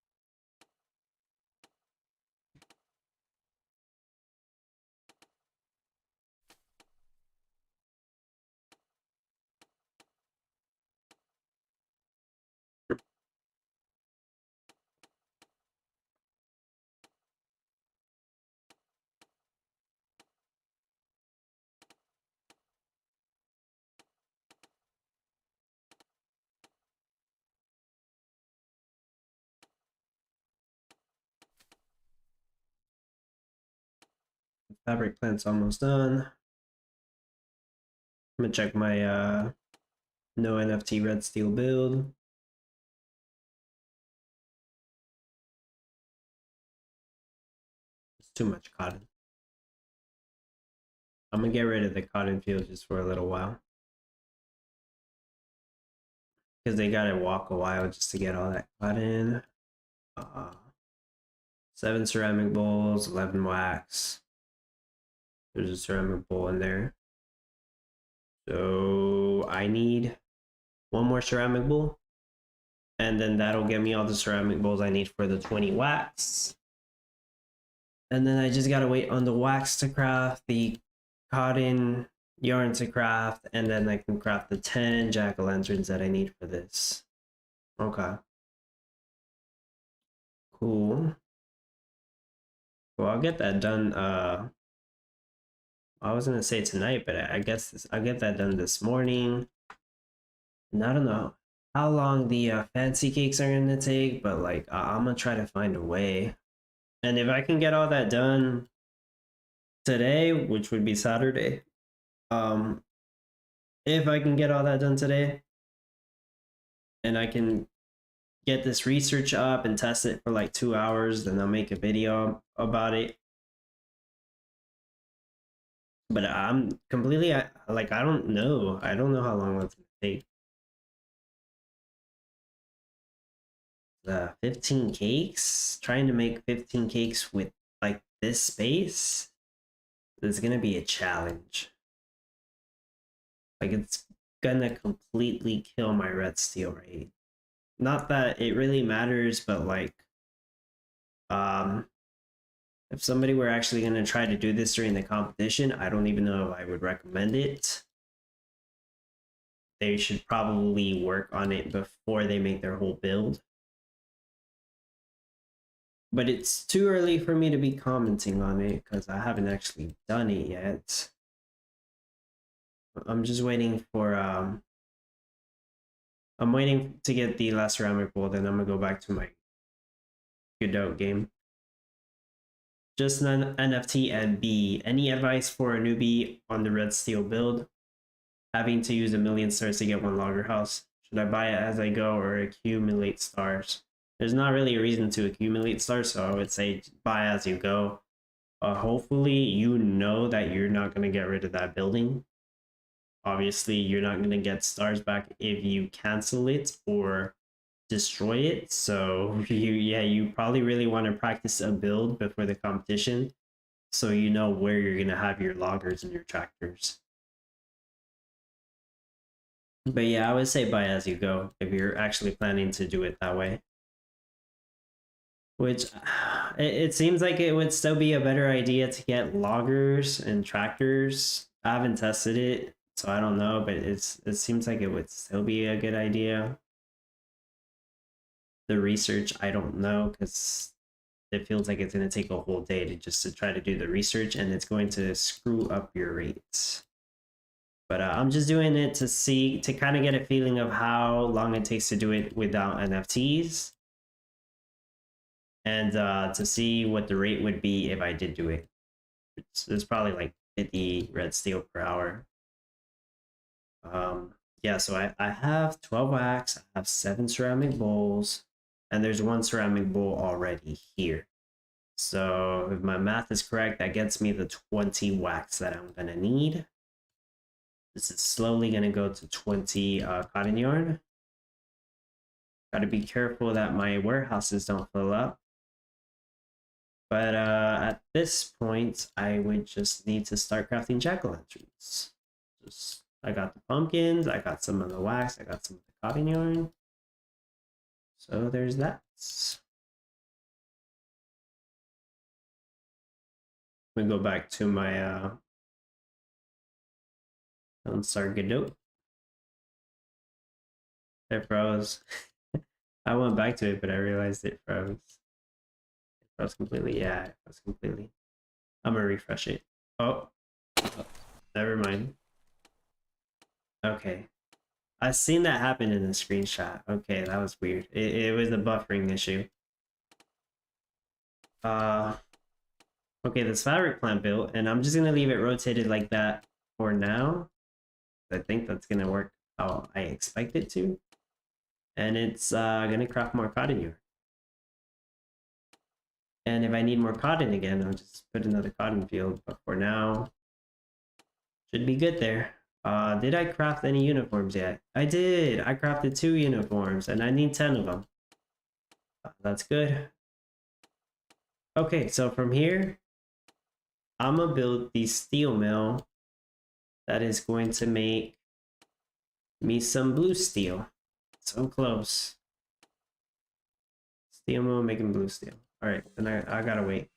Fabric plant's almost done. I'm gonna check my no NFT red steel build. It's too much cotton. I'm gonna get rid of the cotton field just for a little while. Because they gotta walk a while just to get all that cotton. 7 ceramic bowls, 11 wax. There's a ceramic bowl in there. So I need one more ceramic bowl. And then that'll get me all the ceramic bowls I need for the 20 wax. And then I just gotta wait on the wax to craft, the cotton yarn to craft, and then I can craft the 10 jack-o'-lanterns that I need for this. Okay. Cool. Well, I'll get that done. I was gonna say tonight, but I guess I'll get that done this morning. And I don't know how long the fancy cakes are gonna take, but like I'm gonna try to find a way. And if I can get all that done today, which would be Saturday, if I can get all that done today, and I can get this research up and test it for like 2 hours, then I'll make a video about it. But I'm completely like I don't know how long that's gonna take. 15 cakes, trying to make 15 cakes with like this space is gonna be a challenge. Like it's gonna completely kill my red steel rate. Not that it really matters, but like if somebody were actually gonna try to do this during the competition, I don't even know if I would recommend it. They should probably work on it before they make their whole build. But it's too early for me to be commenting on it because I haven't actually done it yet. I'm just waiting for I'm waiting to get the last ceramic bowl, then I'm gonna go back to my Godot game. Just an NFT and B. Any advice for a newbie on the red steel build? Having to use 1,000,000 stars to get one logger house. Should I buy it as I go or accumulate stars? There's not really a reason to accumulate stars, so I would say buy as you go. Hopefully you know that you're not going to get rid of that building. Obviously, you're not going to get stars back if you cancel it or destroy it. So you probably really want to practice a build before the competition so you know where you're going to have your loggers and your tractors. But yeah, I would say buy as you go if you're actually planning to do it that way. Which it seems like it would still be a better idea to get loggers and tractors. I haven't tested it, so I don't know, but it seems like it would still be a good idea. The research, I don't know, because it feels like it's going to take a whole day to try to do the research, and it's going to screw up your rates. But I'm just doing it to kind of get a feeling of how long it takes to do it without NFTs. And to see what the rate would be if I did do it. It's probably like 50 red steel per hour. Yeah, so I have 12 wax, I have 7 ceramic bowls, and there's 1 ceramic bowl already here. So if my math is correct, that gets me the 20 wax that I'm gonna need. This is slowly gonna go to 20 cotton yarn. Gotta be careful that my warehouses don't fill up. But at this point, I would just need to start crafting jack-o'-lanterns. I got the pumpkins, I got some of the wax, I got some of the cotton yarn. So there's that. We go back to my start Godot. It froze. I went back to it, but I realized it froze. It froze completely. Yeah, it froze completely. I'm gonna refresh it. Oh, never mind. Okay. I've seen that happen in the screenshot. Okay, that was weird. It was a buffering issue. Okay, this fabric plant built, and I'm just gonna leave it rotated like that for now. I think that's gonna work how I expect it to. And it's gonna craft more cotton yarn. And if I need more cotton again, I'll just put another cotton field. But for now, should be good there. Did I craft any uniforms yet? I did! I crafted 2 uniforms, and I need 10 of them. That's good. Okay, so from here, I'm gonna build the steel mill that is going to make me some blue steel. So close. Steel mill making blue steel. Alright, then I gotta wait.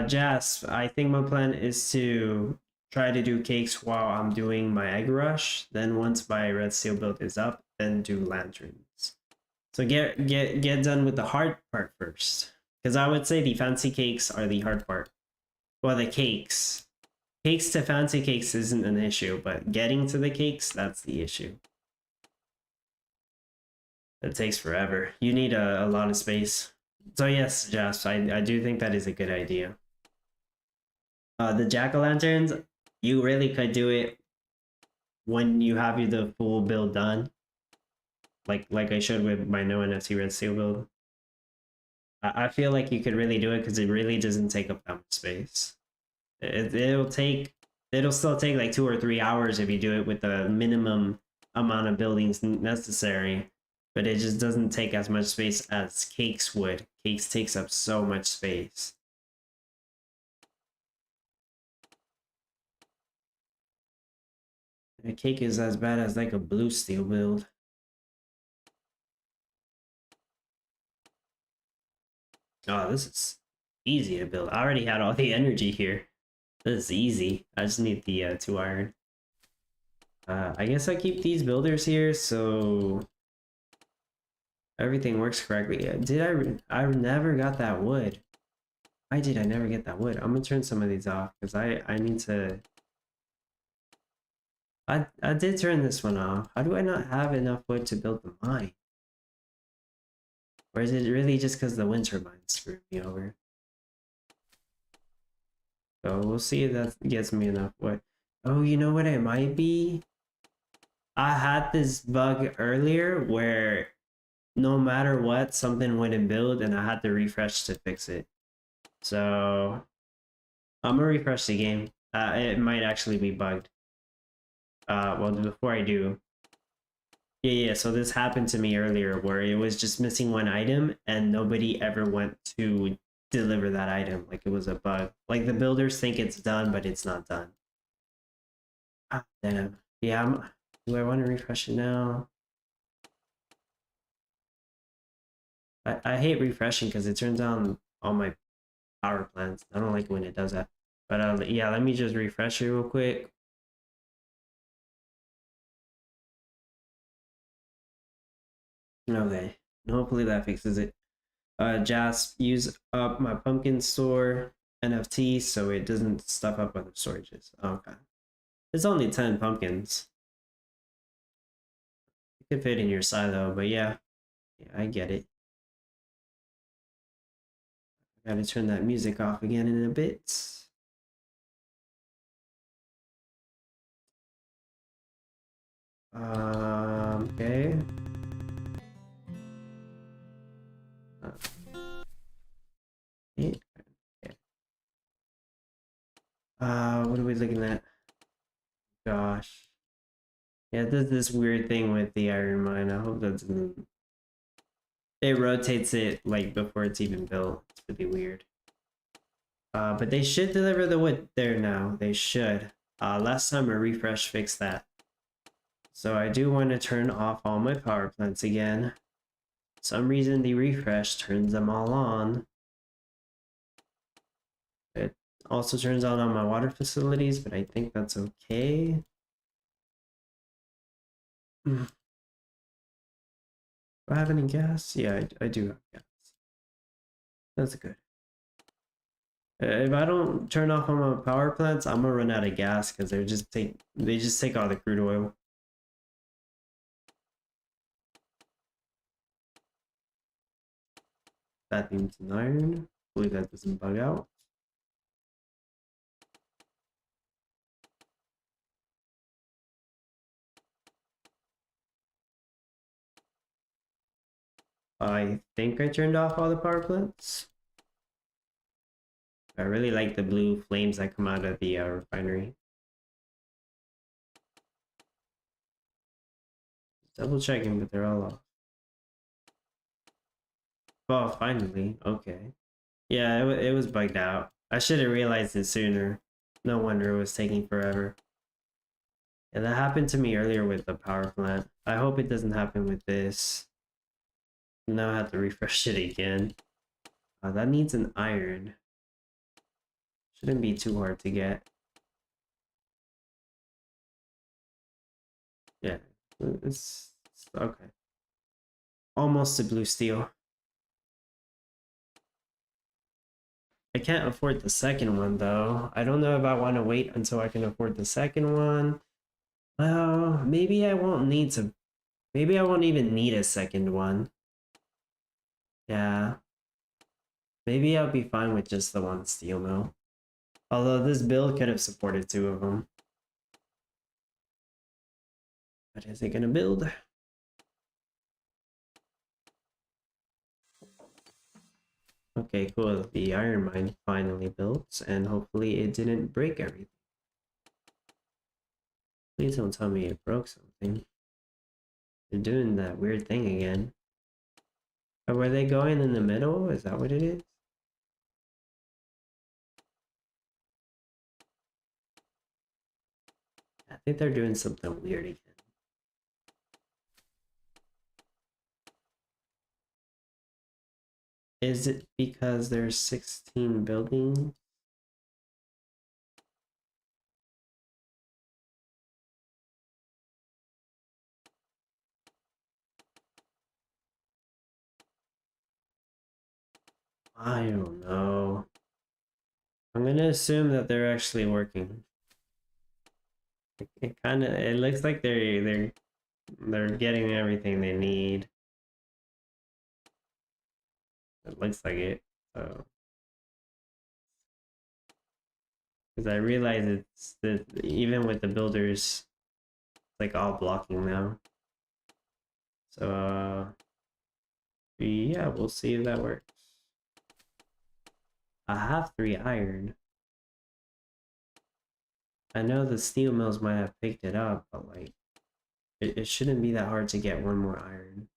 Jas, I think my plan is to try to do cakes while I'm doing my egg rush. Then once my red steel build is up, then do lanterns. So get done with the hard part first. Because I would say the fancy cakes are the hard part. Well, the cakes. Cakes to fancy cakes isn't an issue, but getting to the cakes, that's the issue. It takes forever. You need a lot of space. So yes, Jas, I do think that is a good idea. The jack-o'-lanterns, you really could do it when you have the full build done. Like I showed with my no NFT red steel build. I feel like you could really do it because it really doesn't take up that much space. It'll still take like 2 or 3 hours if you do it with the minimum amount of buildings necessary, but it just doesn't take as much space as cakes would. Cakes takes up so much space. A cake is as bad as like a blue steel build. Oh, this is easy to build. I already had all the energy here. This is easy. I just need the 2 iron. I guess I keep these builders here so everything works correctly. I never got that wood. Why did I never get that wood? I'm gonna turn some of these off because I need to. I did turn this one off. How do I not have enough wood to build the mine? Or is it really just because the wind turbine screwed me over? So we'll see if that gets me enough wood. Oh, you know what it might be? I had this bug earlier where no matter what, something wouldn't build and I had to refresh to fix it. So I'm gonna refresh the game. It might actually be bugged. Well, before I do, yeah, so this happened to me earlier where it was just missing one item and nobody ever went to deliver that item. Like it was a bug. Like the builders think it's done, but it's not done. Ah, damn. Yeah, do I want to refresh it now? I hate refreshing because it turns on all my power plants. I don't like when it does that. But yeah, let me just refresh it real quick. Okay, hopefully that fixes it. Just use up my pumpkin store NFT so it doesn't stuff up other storages. Okay. It's only 10 pumpkins. It could fit in your silo, but yeah. Yeah, I get it. I gotta turn that music off again in a bit. Okay. Okay. What are we looking at? Gosh. Yeah, there's this weird thing with the iron mine. I hope that doesn't. It rotates it like before it's even built. It's really weird. But they should deliver the wood there now. They should. Last time a refresh fixed that. So I do want to turn off all my power plants again. For some reason the refresh turns them all on. It also turns on my water facilities, but I think that's okay. Do I have any gas? Yeah, I do have gas. That's good. If I don't turn off all my power plants, I'm gonna run out of gas because they just take all the crude oil. That needs an iron. Hopefully that doesn't bug out. I think I turned off all the power plants. I really like the blue flames that come out of the refinery. Double checking, but they're all off. Oh, finally. Okay. Yeah, it was bugged out. I should have realized it sooner. No wonder it was taking forever. Yeah, that happened to me earlier with the power plant. I hope it doesn't happen with this. Now I have to refresh it again. That needs an iron. Shouldn't be too hard to get. Yeah, it's okay. Almost a blue steel. I can't afford the second one though. I don't know if I want to wait until I can afford the second one. Well, maybe I won't need to. Maybe I won't even need a second one. Yeah. Maybe I'll be fine with just the one steel mill. Although this build could have supported two of them. But is it gonna build? Okay, cool. The iron mine finally built, and hopefully it didn't break everything. Please don't tell me it broke something. They're doing that weird thing again. Oh, were they going in the middle? Is that what it is? I think they're doing something weird again. Is it because there's 16 buildings? I don't know. I'm gonna assume that they're actually working. It looks like they're getting everything they need. It looks like it. So, because I realize it's that even with the builders, it's like all blocking now. So, yeah, we'll see if that works. I have 3 iron. I know the steel mills might have picked it up, but like, it shouldn't be that hard to get 1 more iron.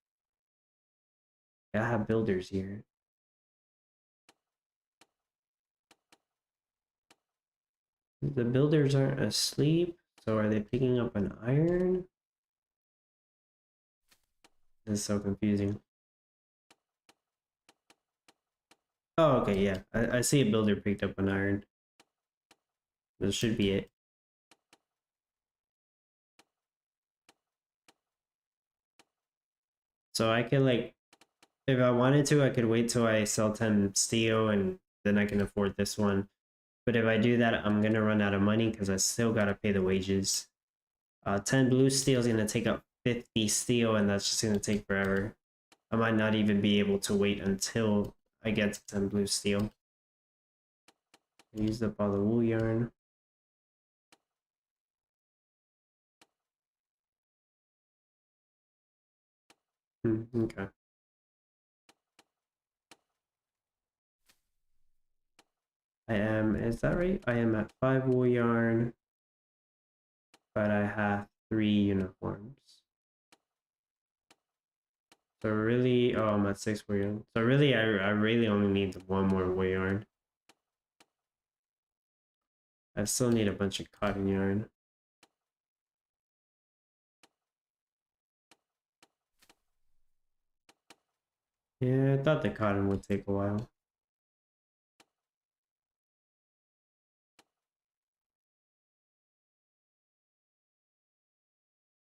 I have builders here. The builders aren't asleep, so are they picking up an iron? This is so confusing. Oh, okay, yeah. I see a builder picked up an iron. This should be it. So I could like, if I wanted to, I could wait till I sell 10 steel and then I can afford this one. But if I do that, I'm gonna run out of money because I still gotta pay the wages. 10 blue steel is gonna take up 50 steel and that's just gonna take forever. I might not even be able to wait until I get to 10 blue steel. I used up all the wool yarn. Okay. Is that right? I am at 5 wool yarn, but I have 3 uniforms. So really, oh, I'm at 6 wool yarn. So really, I really only need 1 more wool yarn. I still need a bunch of cotton yarn. Yeah, I thought the cotton would take a while.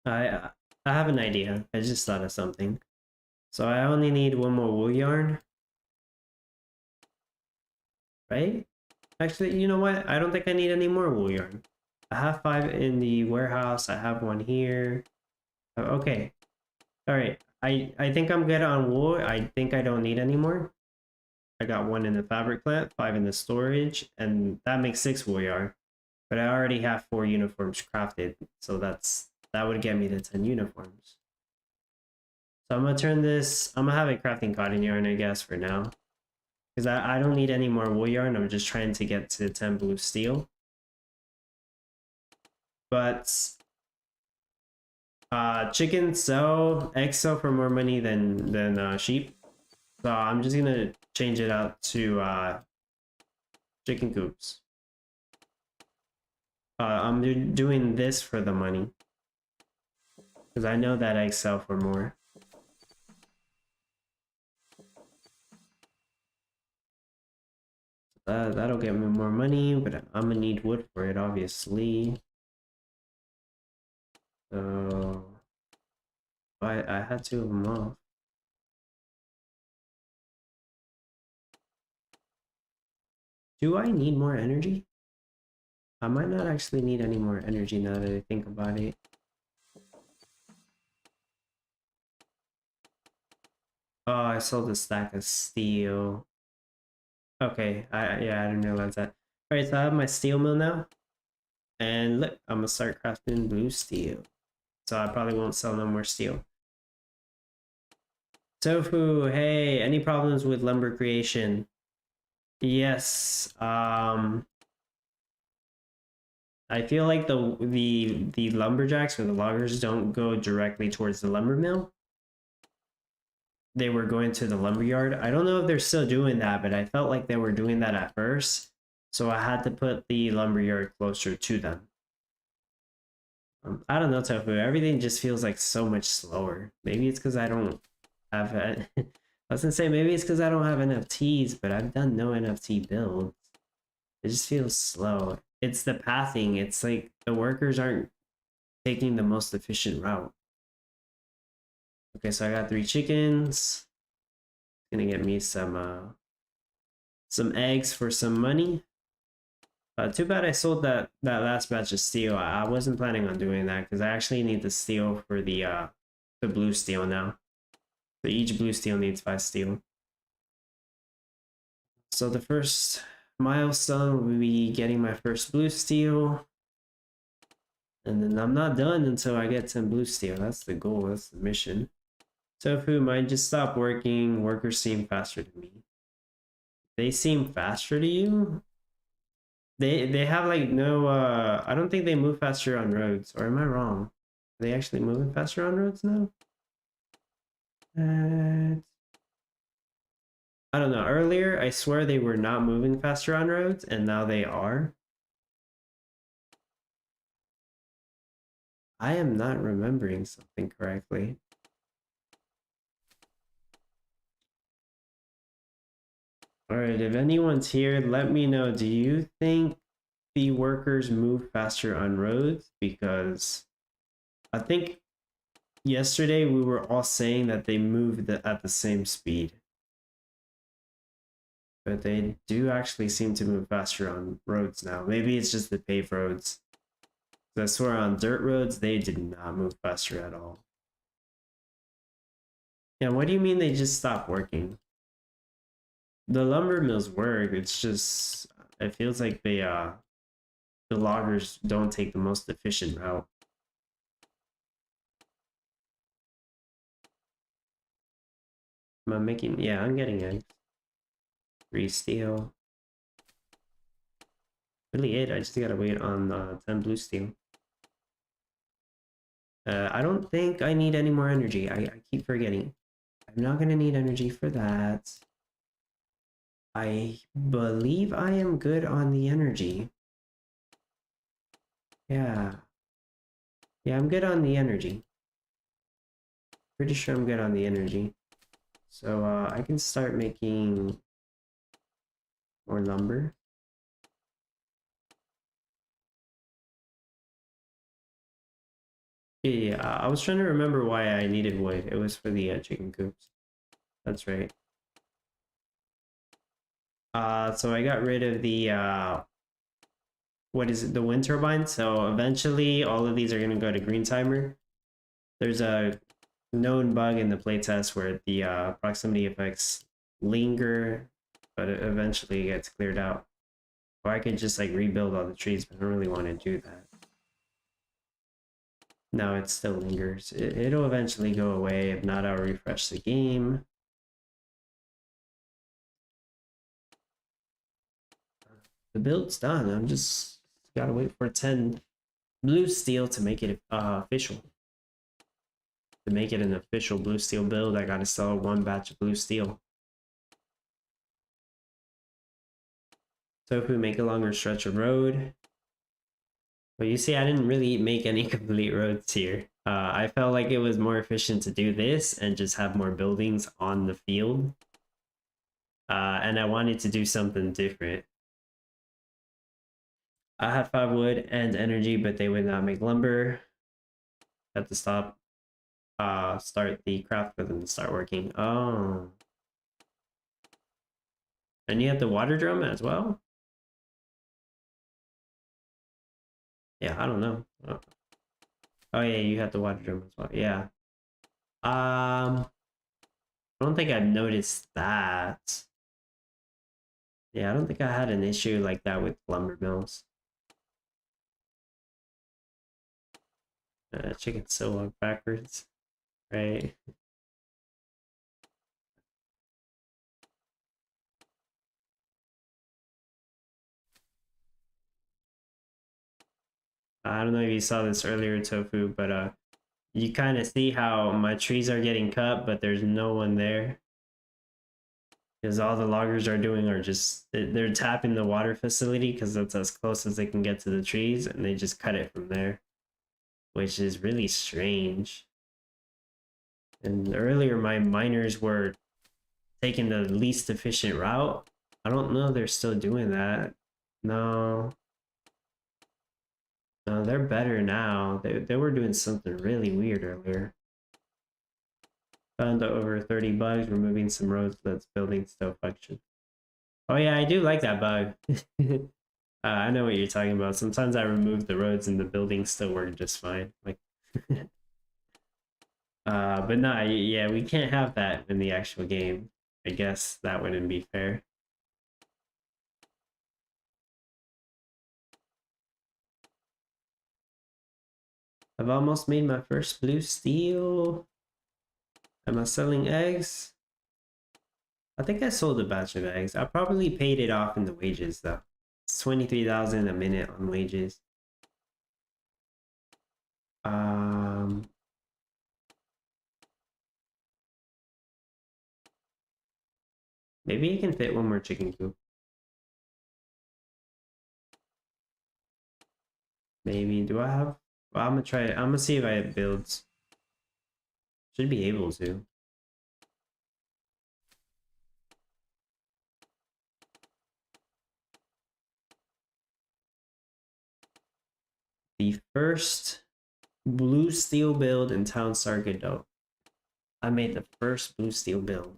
I I have an idea. I just thought of something. So I only need one more wool yarn, right? Actually, you know what? I don't think I need any more wool yarn. I have 5 in the warehouse. I have one here. Okay. All right. I think I'm good on wool. I think I don't need any more. I got 1 in the fabric plant, 5 in the storage, and that makes 6 wool yarn. But I already have 4 uniforms crafted, so that would get me to 10 uniforms. So I'm gonna turn this. I'm gonna have it crafting cotton yarn, I guess, for now. Because I don't need any more wool yarn. I'm just trying to get to 10 blue steel. But chickens sell, eggs sell for more money than sheep. So I'm just gonna change it out to chicken coops. I'm doing this for the money. Because I know that eggs sell for more. That'll get me more money, but I'm gonna need wood for it, obviously. So I had 2 of them off. Do I need more energy? I might not actually need any more energy now that I think about it. Oh, I sold a stack of steel. Okay, yeah, I didn't realize that. Alright, so I have my steel mill now. And look, I'm gonna start crafting blue steel. So I probably won't sell no more steel. Tofu, hey, any problems with lumber creation? Yes. I feel like the lumberjacks or the loggers don't go directly towards the lumber mill. They were going to the lumber yard. I don't know if they're still doing that, but I felt like they were doing that at first. So I had to put the lumber yard closer to them. I don't know, Tofu. Everything just feels like so much slower. Maybe it's because I don't have I was gonna say maybe it's because I don't have NFTs, but I've done no NFT builds. It just feels slow. It's the pathing. It's like the workers aren't taking the most efficient route. Okay, so I got 3 chickens. Gonna get me some eggs for some money. Too bad I sold that last batch of steel. I wasn't planning on doing that because I actually need the steel for the blue steel now. So each blue steel needs 5 steel. So the first milestone will be getting my first blue steel. And then I'm not done until I get 10 blue steel. That's the goal, that's the mission. Tofu might just stop working. Workers seem faster to me. They seem faster to you? They have like no I don't think they move faster on roads, or am I wrong? Are they actually moving faster on roads now? I don't know. Earlier I swear they were not moving faster on roads, and now they are. I am not remembering something correctly. Alright, if anyone's here, let me know. Do you think the workers move faster on roads? Because I think yesterday we were all saying that they moved at the same speed. But they do actually seem to move faster on roads now. Maybe it's just the paved roads. I swear on dirt roads, they did not move faster at all. Yeah, what do you mean they just stopped working? The lumber mills work, it's just, it feels like the loggers don't take the most efficient route. Am I making, yeah, I'm getting eggs. 3 steel. Really it, I just gotta wait on 10 blue steel. I don't think I need any more energy. I keep forgetting. I'm not gonna need energy for that. I believe I am good on the energy. Yeah. Yeah, I'm good on the energy. Pretty sure I'm good on the energy. So I can start making more lumber. Yeah, I was trying to remember why I needed wood. It was for the chicken coops. That's right. So I got rid of the what is it? The wind turbine. So eventually, all of these are gonna go to green timer. There's a known bug in the playtest where the proximity effects linger, but it eventually gets cleared out. Or I could just like rebuild all the trees, but I don't really want to do that. No, it still lingers. It'll eventually go away. If not, I'll refresh the game. The build's done. I'm just gotta wait for 10 blue steel to make it official. To make it an official blue steel build, I gotta sell one batch of blue steel. So if we make a longer stretch of road, but you see, I didn't really make any complete roads here. I felt like it was more efficient to do this and just have more buildings on the field. And I wanted to do something different. I had 5 wood and energy, but they would not make lumber. Had to stop, start the craft for them to start working. Oh. And you had the water drum as well? Yeah, I don't know. Oh yeah, you had the water drum as well. Yeah. I don't think I've noticed that. Yeah, I don't think I had an issue like that with lumber mills. Chicken still walk backwards, right? I don't know if you saw this earlier, Tofu, but you kind of see how my trees are getting cut, but there's no one there. Because all the loggers are doing are just, they're tapping the water facility because that's as close as they can get to the trees, and they just cut it from there, which is really strange. And earlier, my miners were taking the least efficient route. I don't know they're still doing that. No. No, they're better now. They were doing something really weird earlier. Found over 30 bugs, removing some roads so that's building still function. Oh yeah, I do like that bug. I know what you're talking about. Sometimes I remove the roads and the buildings still work just fine. Like, but no, yeah, we can't have that in the actual game. I guess that wouldn't be fair. I've almost made my first blue steel. Am I selling eggs? I think I sold a batch of eggs. I probably paid it off in the wages though. It's 23,000 a minute on wages. Um, Maybe I can fit one more chicken coop. Maybe. Do I have? Well, I'm gonna try it. I'm gonna see if I have builds. Should be able to. The first blue steel build in Town Star Godot. I made the first blue steel build.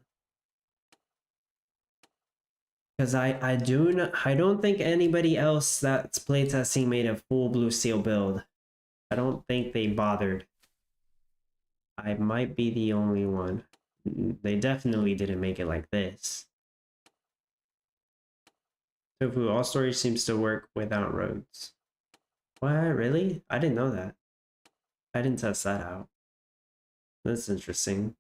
Because I don't think anybody else that's playtesting made a full blue steel build. I don't think they bothered. I might be the only one. They definitely didn't make it like this. Tofu, all storage seems to work without roads. What? Really? I didn't know that. I didn't test that out. That's interesting.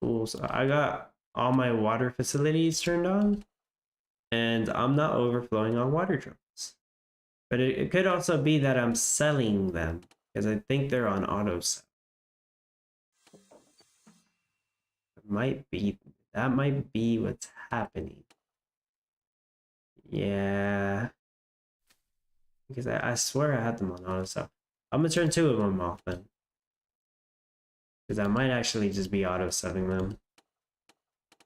Cool. So I got all my water facilities turned on, and I'm not overflowing on water drums. But it could also be that I'm selling them, because I think they're on auto sell. that might be what's happening. Yeah. Because I swear I had them on auto, so I'm gonna turn 2 of them off then. Because I might actually just be auto selling them.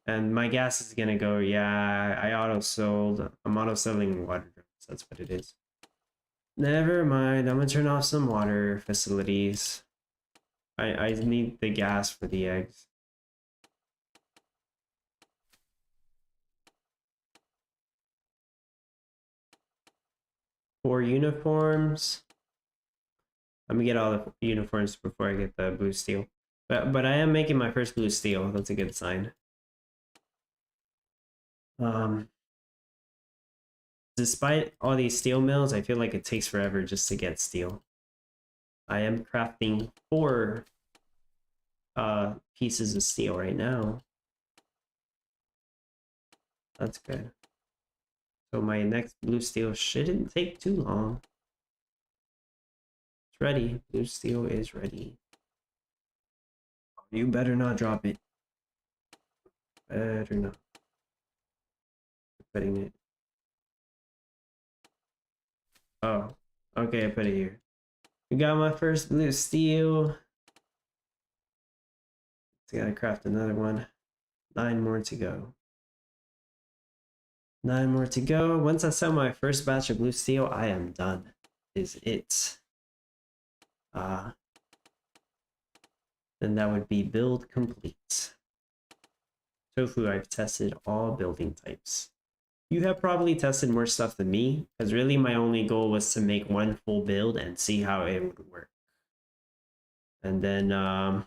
And my gas is gonna go, yeah, I auto sold. I'm auto selling water drones, that's what it is. Never mind, I'm gonna turn off some water facilities. I need the gas for the eggs. For uniforms, let me get all the uniforms before I get the blue steel. But I am making my first blue steel. That's a good sign. Despite all these steel mills, I feel like it takes forever just to get steel. I am crafting 4 pieces of steel right now. That's good. So my next blue steel shouldn't take too long. It's ready. Blue steel is ready. You better not drop it. Better not. Putting it. Oh, okay, I put it here. We got my first blue steel. So gotta craft another one. 9 more to go. 9 more to go. Once I sell my first batch of blue steel, I am done. Is it? Then that would be build complete. Tofu, I've tested all building types. You have probably tested more stuff than me, because really my only goal was to make one full build and see how it would work. And then, I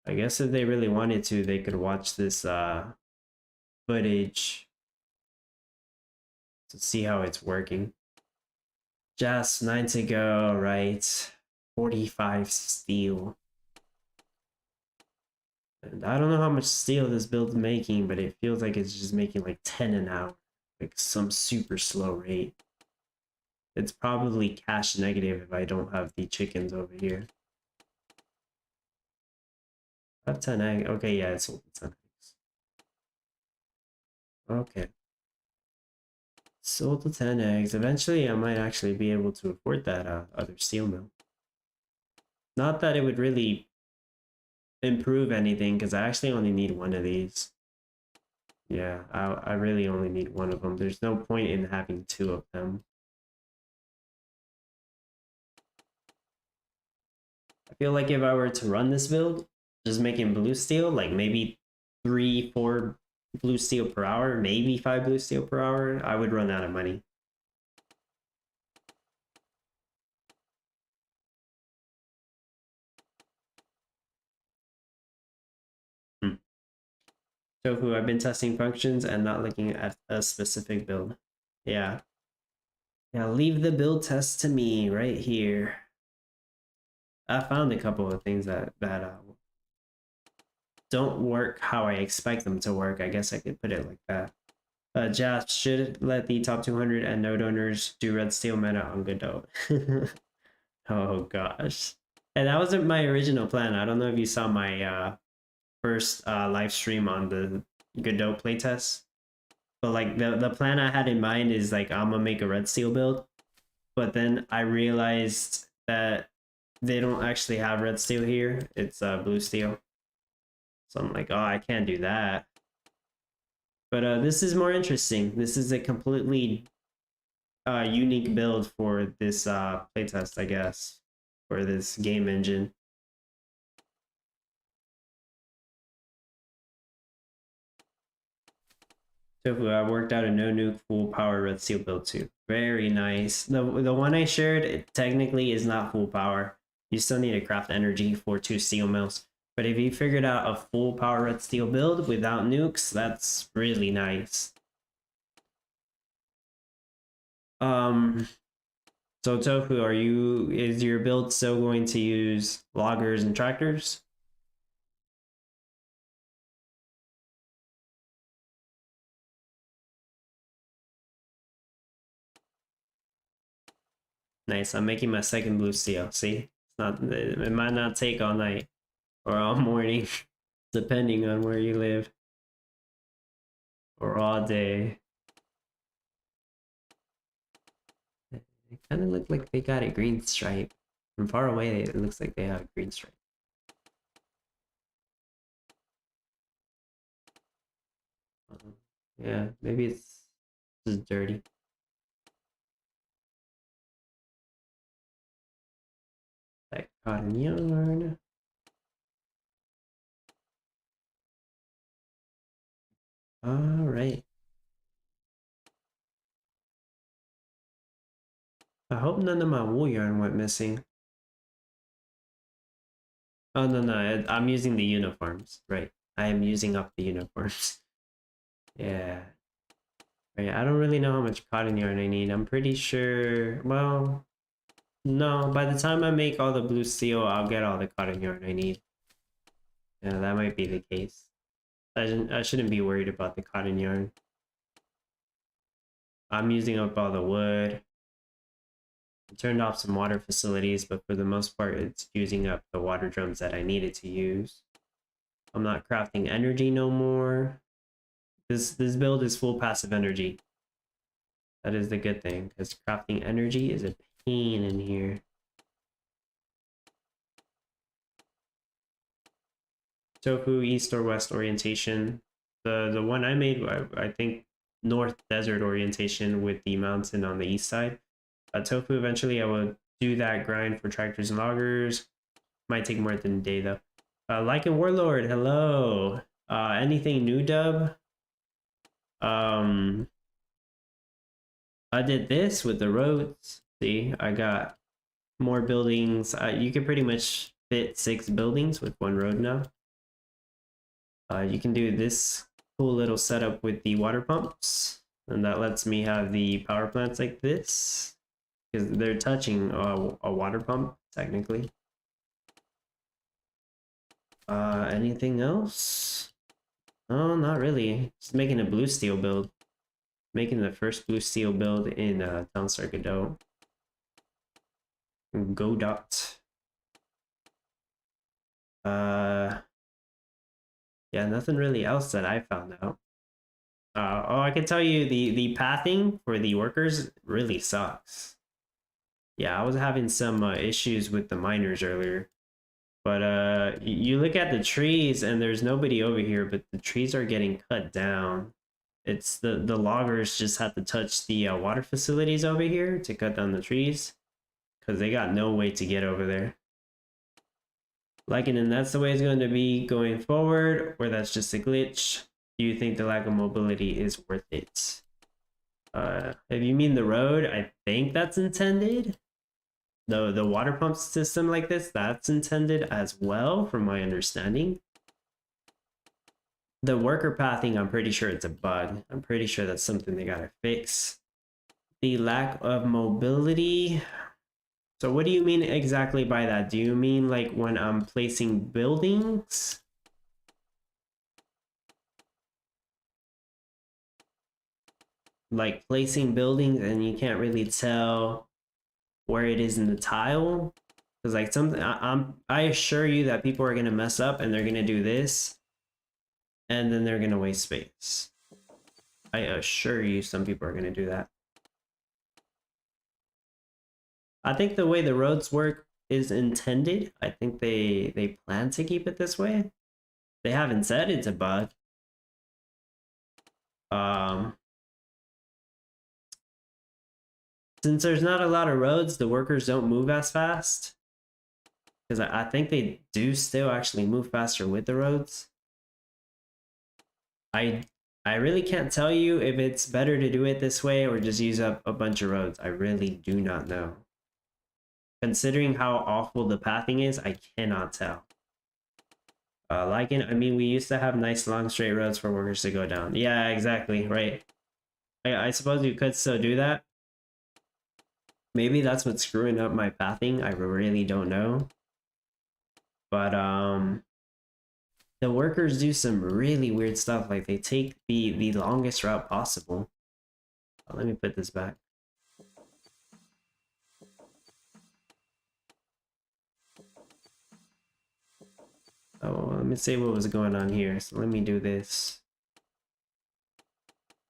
guess if they really wanted to, they could watch this footage to see how it's working. Just 9 to go, right? 45 steel. And I don't know how much steel this build's making, but it feels like it's just making like 10 an hour. Like some super slow rate. It's probably cash negative if I don't have the chickens over here. I have 10 eggs. Okay, yeah, it's sold 10 eggs. Okay. Sold the 10 eggs. Eventually, I might actually be able to afford that other steel mill. Not that it would really improve anything, because I actually only need 1 of these. Yeah, I really only need 1 of them. There's no point in having 2 of them. I feel like if I were to run this build, just making blue steel, like maybe 3, 4 blue steel per hour, maybe 5 blue steel per hour, I would run out of money. Tofu, I've been testing functions and not looking at a specific build. Yeah. Yeah, leave the build test to me right here. I found a couple of things that don't work how I expect them to work. I guess I could put it like that. Josh should let the top 200 and node owners do red steel meta on Godot. Oh gosh. And that wasn't my original plan. I don't know if you saw my first live stream on the Godot playtest. But like the plan I had in mind is like I'm gonna make a red steel build. But then I realized that they don't actually have red steel here. It's blue steel. So I'm like, oh, I can't do that. But this is more interesting. This is a completely unique build for this playtest, I guess, for this game engine. Tofu, I worked out a no nuke full power red steel build too. Very nice. The one I shared, it technically is not full power. You still need to craft energy for 2 steel mills. But if you figured out a full power red steel build without nukes, that's really nice. So Tofu, is your build still going to use loggers and tractors? Nice, I'm making my second blue steel. See? It might not take all night or all morning. depending on where you live, or all day. It kind of look like they got a green stripe. From far away, it looks like they have a green stripe. Yeah, maybe it's just dirty. Like cotton yarn. All right. I hope none of my wool yarn went missing. Oh, no, I'm using the uniforms. Right. I am using up the uniforms. Yeah. Right, I don't really know how much cotton yarn I need. I'm pretty sure, well, no, by the time I make all the blue steel, I'll get all the cotton yarn I need. Yeah, that might be the case. I shouldn't be worried about the cotton yarn. I'm using up all the wood. I turned off some water facilities, but for the most part, it's using up the water drums that I needed to use. I'm not crafting energy no more. This build is full passive energy. That is the good thing, because crafting energy is a pain in here. Tofu east or west orientation. The one I made, I think north desert orientation with the mountain on the east side. Tofu, eventually I will do that grind for tractors and loggers. Might take more than a day though. Lycan Warlord, hello. Anything new, Dub? I did this with the roads. See, I got more buildings. You can pretty much fit 6 buildings with 1 road now. You can do this cool little setup with the water pumps, and that lets me have the power plants like this, because they're touching a water pump, technically. Anything else? Oh, not really. Just making a blue steel build. Making the first blue steel build in Townstar Godot. Godot. Yeah, nothing really else that I found out. Oh, I can tell you the pathing for the workers really sucks. Yeah, I was having some issues with the miners earlier. But you look at the trees and there's nobody over here, but the trees are getting cut down. It's the loggers just have to touch the water facilities over here to cut down the trees, because they got no way to get over there. And that's the way it's going to be going forward, or that's just a glitch. Do you think the lack of mobility is worth it? If you mean the road, I think that's intended. The water pump system like this, that's intended as well, from my understanding. The worker pathing, I'm pretty sure it's a bug. I'm pretty sure that's something they gotta fix. The lack of mobility. So what do you mean exactly by that? Do you mean like when I'm placing buildings? Like placing buildings and you can't really tell where it is in the tile? Because like something, I assure you that people are gonna mess up and they're gonna do this, and then they're gonna waste space. I assure you some people are gonna do that. I think the way the roads work is intended. I think they plan to keep it this way. They haven't said it's a bug. Since there's not a lot of roads, the workers don't move as fast. Because I think they do still actually move faster with the roads. I really can't tell you if it's better to do it this way or just use up a bunch of roads. I really do not know. Considering how awful the pathing is, I cannot tell. I mean, we used to have nice long straight roads for workers to go down. Yeah, exactly, right. I suppose you could still do that. Maybe that's what's screwing up my pathing. I really don't know. But the workers do some really weird stuff. Like they take the longest route possible. Let me put this back. Oh, let me see what was going on here. So let me do this.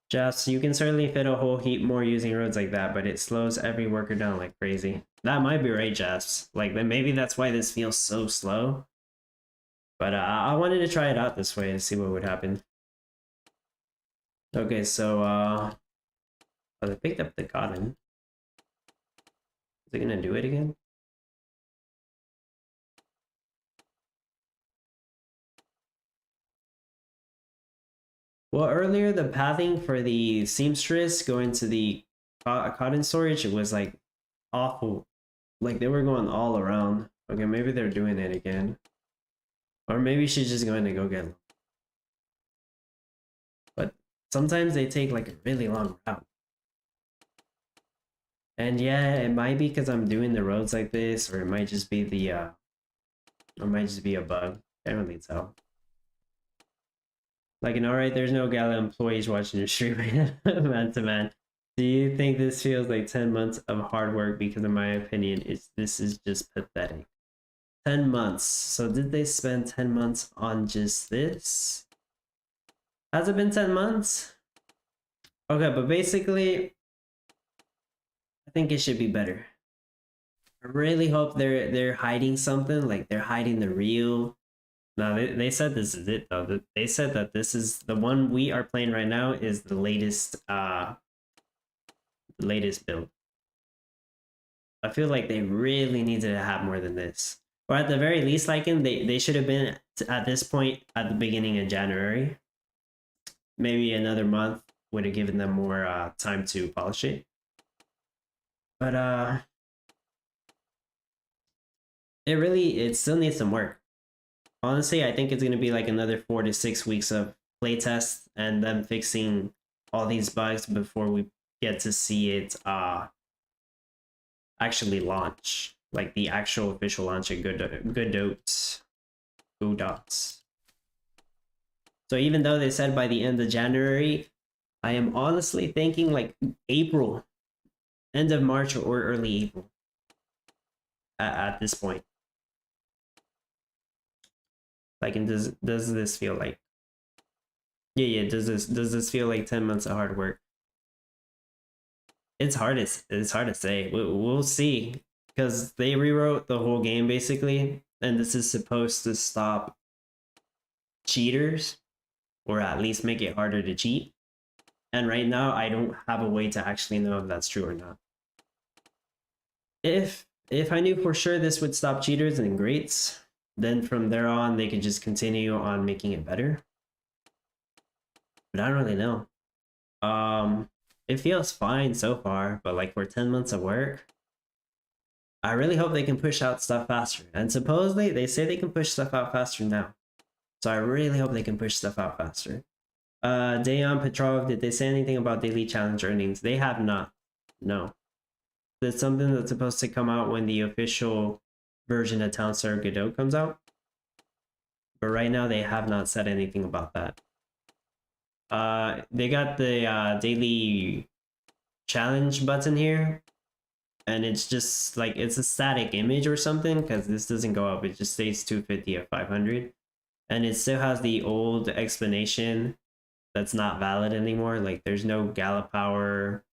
Just, you can certainly fit a whole heap more using roads like that, but it slows every worker down like crazy. That might be right, Jasps. Like, maybe that's why this feels so slow. But I wanted to try it out this way and see what would happen. Okay, so oh, they picked up the cotton. Is it gonna do it again? Well, earlier the pathing for the seamstress going to the cotton storage, it was like awful. Like they were going all around. Okay, maybe they're doing it again. Or maybe she's just going to go get them. But sometimes they take like a really long route. And yeah, it might be because I'm doing the roads like this, or it might just be the or it might just be a bug. Can't really tell. Like, alright, there's no Gala employees watching your stream man to man. Do you think this feels like 10 months of hard work? Because in my opinion, this is just pathetic. 10 months. So did they spend 10 months on just this? Has it been 10 months? Okay, but basically, I think it should be better. I really hope they're hiding something, like they're hiding the real. No, they said this is it though. They said that this is the one we are playing right now is the latest build. I feel like they really needed to have more than this. Or at the very least, like they should have been at this point at the beginning of January. Maybe another month would have given them more time to polish it. But it still needs some work. Honestly, I think it's gonna be like another 4 to 6 weeks of playtest and them fixing all these bugs before we get to see it actually launch, like the actual official launch of Godot. So even though they said by the end of January, I am honestly thinking like April, end of March or early April at this point. Like, and does this feel like? Yeah. Does this feel like 10 months of hard work? It's hard to say. We'll see, because they rewrote the whole game basically, and this is supposed to stop cheaters, or at least make it harder to cheat. And right now, I don't have a way to actually know if that's true or not. If I knew for sure this would stop cheaters, then great. Then from there on, they could just continue on making it better. But I don't really know. It feels fine so far, but like for 10 months of work, I really hope they can push out stuff faster. And supposedly, they say they can push stuff out faster now. So I really hope they can push stuff out faster. Dayon Petrov, did they say anything about daily challenge earnings? They have not. No. That's something that's supposed to come out when the official version of Townstar Godot comes out. But right now, they have not said anything about that. They got the daily challenge button here, and it's just like it's a static image or something, because this doesn't go up. It just stays 250 of 500, and it still has the old explanation that's not valid anymore. Like there's no Gala power.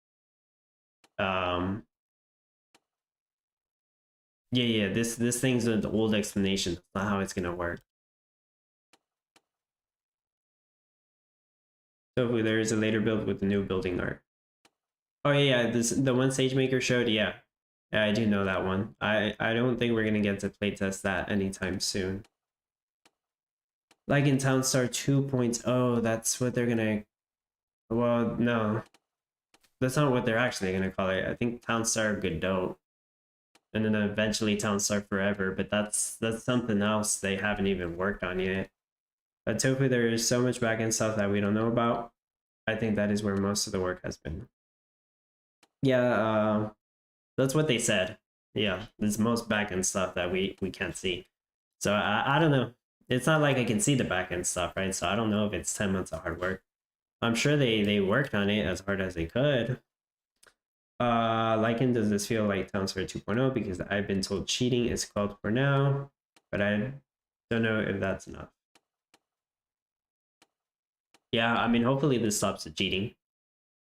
Yeah, this thing's the old explanation. That's not how it's gonna work. So there is a later build with the new building art. Oh yeah, the one SageMaker showed, yeah. Yeah, I do know that one. I don't think we're gonna get to playtest that anytime soon. Like in Townstar 2.0, that's what they're gonna... Well, no. That's not what they're actually gonna call it. I think Townstar Godot. And then eventually Townstar Forever, but that's something else they haven't even worked on yet. But hopefully there is so much backend stuff that we don't know about. I think that is where most of the work has been. Yeah, that's what they said. Yeah, there's most backend stuff that we can't see. So I don't know. It's not like I can see the backend stuff, right? So I don't know if it's 10 months of hard work. I'm sure they worked on it as hard as they could. Lycan, does this feel like Townstar 2.0? Because I've been told cheating is called for now, but I don't know if that's enough. Yeah, I mean, hopefully this stops the cheating.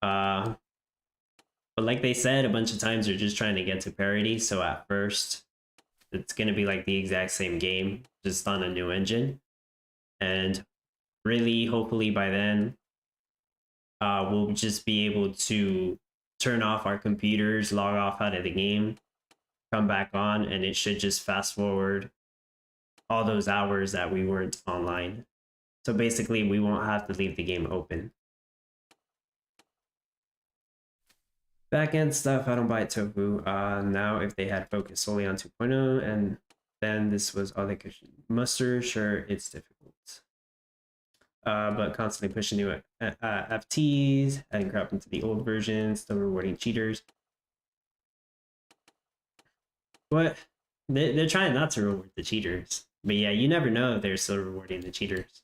But like they said a bunch of times, they're just trying to get to parity. So at first, it's gonna be like the exact same game, just on a new engine. And really, hopefully by then, we'll just be able to turn off our computers, log off out of the game, come back on, and it should just fast forward all those hours that we weren't online. So basically, we won't have to leave the game open. Backend stuff, I don't buy it, tofu. Now if they had focused solely on 2.0 and then this was all they could muster, sure, it's difficult. But constantly pushing new FTs, adding crap into the old version, still rewarding cheaters. What? They're trying not to reward the cheaters. But yeah, you never know if they're still rewarding the cheaters.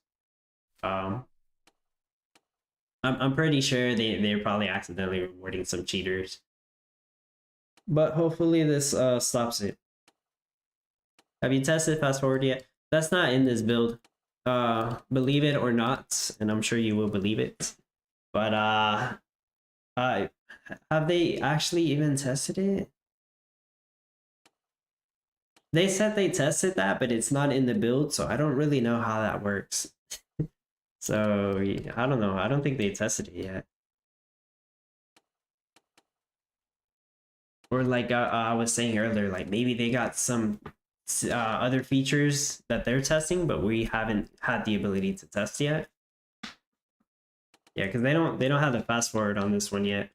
I'm pretty sure they're probably accidentally rewarding some cheaters. But hopefully this stops it. Have you tested fast forward yet? That's not in this build. Believe it or not, and I'm sure you will believe it. But have they actually even tested it? They said they tested that, but it's not in the build, so I don't really know how that works. So I don't know. I don't think they tested it yet. Or like I was saying earlier, like maybe they got some other features that they're testing, but we haven't had the ability to test yet. Yeah, because they don't have the fast forward on this one yet.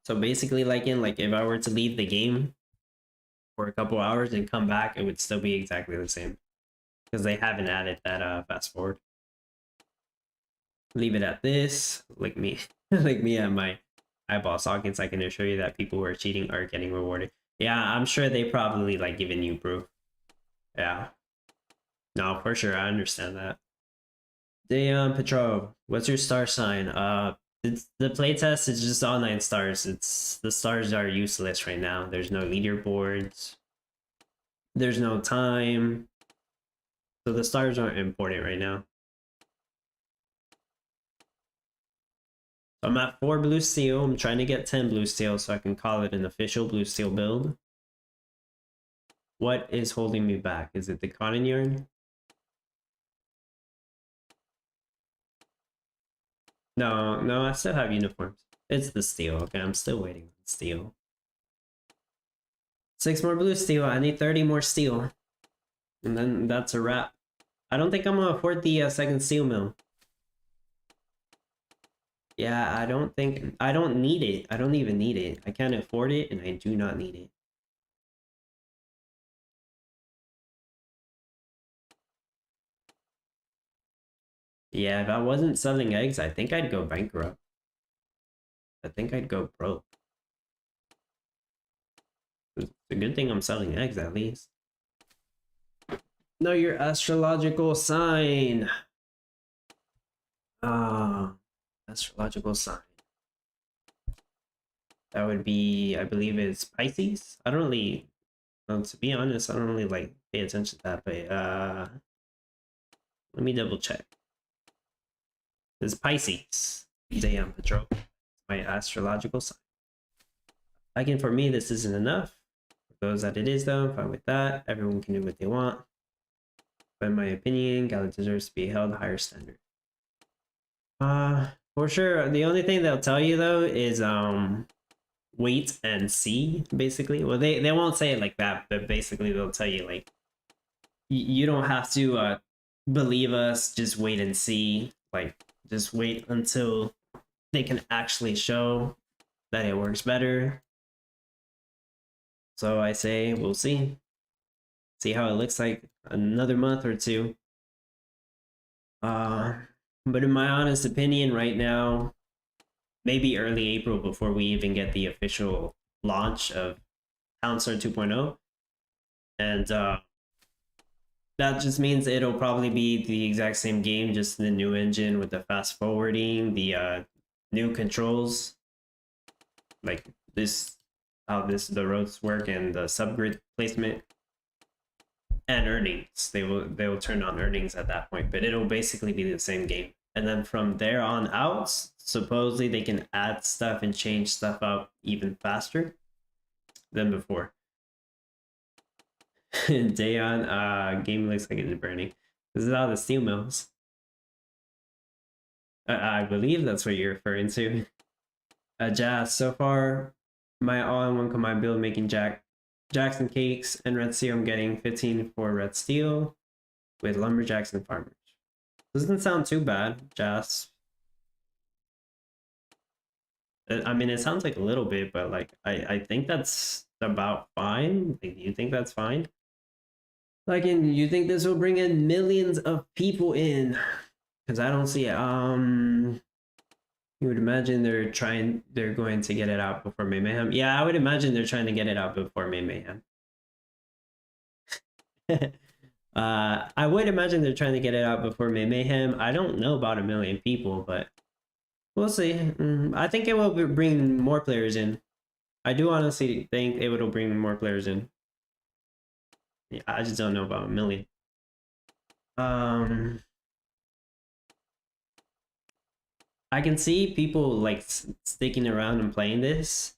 So basically, like if I were to leave the game for a couple hours and come back, it would still be exactly the same because they haven't added that fast forward. Leave it at this, like me, like me at my eyeball sockets. I can assure you that people who are cheating are getting rewarded. Yeah, I'm sure they probably like giving you proof. Yeah, no, for sure, I understand that. Damn, Petro, what's your star sign? The playtest is just all 9 stars. The stars are useless right now. There's no leaderboards. There's no time. So the stars aren't important right now. I'm at 4 blue steel. I'm trying to get 10 blue steel so I can call it an official blue steel build. What is holding me back? Is it the cotton yarn? No, I still have uniforms. It's the steel. Okay, I'm still waiting on steel. 6 more blue steel. I need 30 more steel. And then that's a wrap. I don't think I'm gonna afford the second steel mill. Yeah, I don't need it. I don't even need it. I can't afford it and I do not need it. Yeah, if I wasn't selling eggs, I think I'd go bankrupt. I think I'd go broke. It's a good thing I'm selling eggs at least. Know your astrological sign. Astrological sign. That would be, I believe it's Pisces. I don't really, well, to be honest, I don't really like pay attention to that, but let me double check. It's Pisces. Damn, Petro. My astrological sign. Again, for me, this isn't enough. For those that it is, though, I'm fine with that. Everyone can do what they want. But in my opinion, Gala deserves to be held higher standard. For sure. The only thing they'll tell you though is wait and see, basically. Well, they won't say it like that, but basically they'll tell you like you don't have to believe us, just wait and see. Like just wait until they can actually show that it works better. So I say we'll see. See how it looks like another month or two. But in my honest opinion, right now, maybe early April before we even get the official launch of Townstar 2.0. And that just means it'll probably be the exact same game, just the new engine with the fast forwarding, the new controls, like this, how the roads work and the subgrid placement. and earnings. They will turn on earnings at that point, but it'll basically be the same game. And then from there on out, supposedly they can add stuff and change stuff up even faster than before. Dayon, game looks like it's burning. This is all the steel mills. I believe that's what you're referring to. Jazz, so far, my all-in-one combined build making Jackson cakes and red steel. I'm getting 15 for red steel with lumberjacks and farmers. Doesn't sound too bad, Jazz. I mean, it sounds like a little bit, but like I think that's about fine. Like, do you think that's fine? Like, and you think this will bring in millions of people in? Because I don't see it. You would imagine they're going to get it out before May Mayhem. Yeah, I would imagine they're trying to get it out before May Mayhem. I would imagine they're trying to get it out before May Mayhem. I don't know about 1 million people, but we'll see. I think it will bring more players in. I do honestly think it will bring more players in. Yeah, I just don't know about 1 million. I can see people like sticking around and playing this.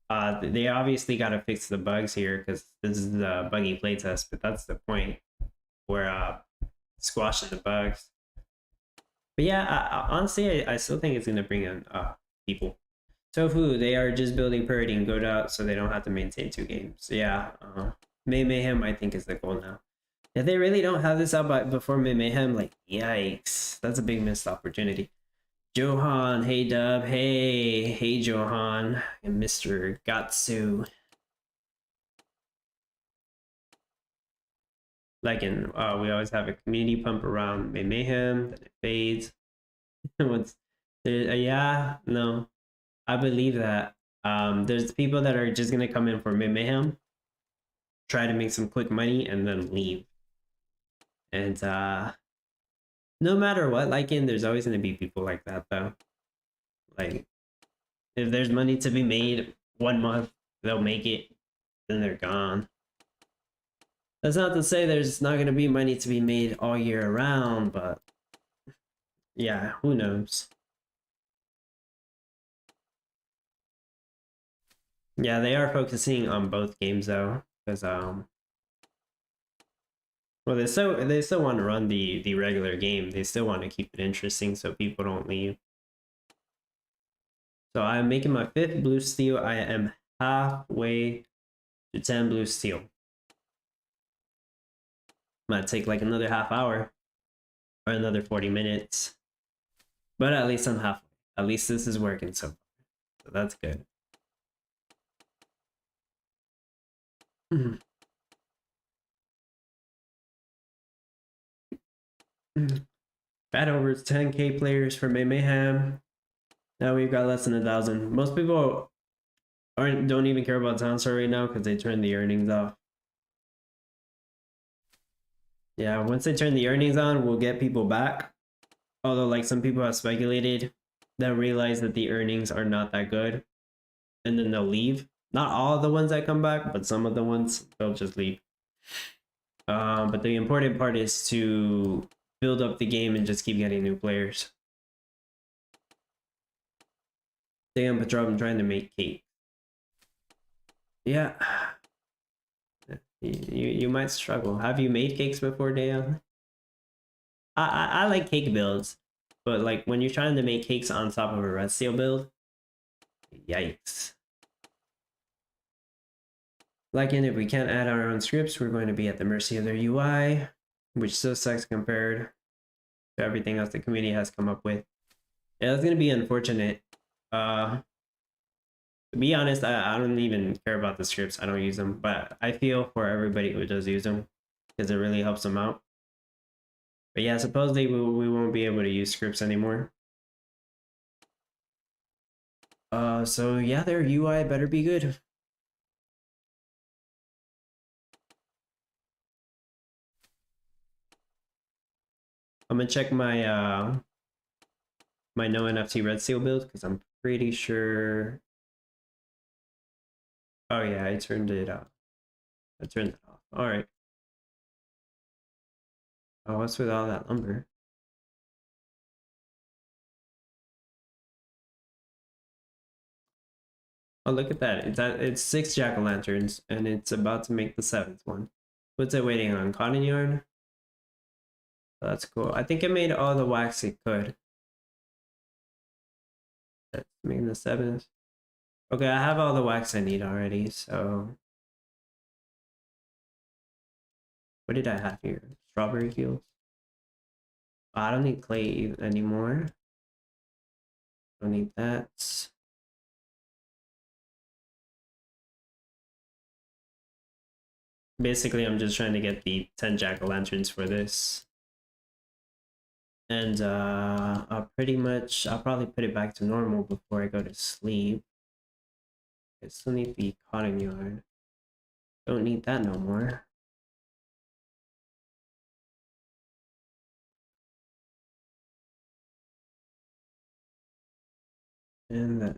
They obviously got to fix the bugs here because this is the buggy playtest, but that's the point. We're squashing the bugs. But yeah, honestly, I still think it's gonna bring in people. Tofu, they are just building Purdy and Godot, so they don't have to maintain 2 games. Yeah, May Mayhem I think is the goal now. If they really don't have this out before May Mayhem, like yikes, that's a big missed opportunity. Johan, hey Dub, hey Johan, and Mr. Gatsu. Like we always have a community pump around May Mayhem, then it fades. Once there, yeah, no, I believe that. There's people that are just gonna come in for May Mayhem, try to make some quick money, and then leave. And no matter what, there's always gonna be people like that though. Like, if there's money to be made 1 month, they'll make it, then they're gone. That's not to say there's not gonna be money to be made all year around, but yeah, who knows? Yeah, they are focusing on both games though, because well, they still want to run the regular game. They still want to keep it interesting so people don't leave. So I'm making my 5th blue steel. I am halfway to 10 blue steel. Might take like another half hour or another 40 minutes. But at least I'm halfway. At least this is working so far. So that's good. Got over 10k players for May Mayhem. Now we've got less than 1,000. Most people don't even care about Town Star right now because they turned the earnings off. Yeah, once they turn the earnings on, we'll get people back. Although, like, some people have speculated, they'll realize that the earnings are not that good, and then they'll leave. Not all of the ones that come back, but some of the ones, they'll just leave. But the important part is to build up the game and just keep getting new players. Damn, Petrov, I'm trying to make cake. Yeah. You might struggle. Have you made cakes before, Dayan? I like cake builds, but like when you're trying to make cakes on top of a red steel build, yikes. Like, and if we can't add our own scripts, we're going to be at the mercy of their UI, which still sucks compared to everything else the community has come up with. Yeah, it's gonna be unfortunate. To be honest, I don't even care about the scripts. I don't use them, but I feel for everybody who does use them because it really helps them out. But yeah, supposedly we won't be able to use scripts anymore. So yeah, their UI better be good. I'm gonna check my my no NFT red seal build because I'm pretty sure. Oh yeah, I turned it off. I turned it off. All right. Oh, what's with all that lumber? Oh, look at that. It's 6 jack-o'-lanterns, and it's about to make the 7th one. What's it waiting on? Cotton yarn? Oh, that's cool. I think it made all the wax it could. That's making the 7th. Okay, I have all the wax I need already, so... What did I have here? Strawberry fields? Oh, I don't need clay anymore. Don't need that. Basically, I'm just trying to get the 10 jack-o'-lanterns for this. And I'll probably put it back to normal before I go to sleep. I still need the cotton yarn. Don't need that no more. And that.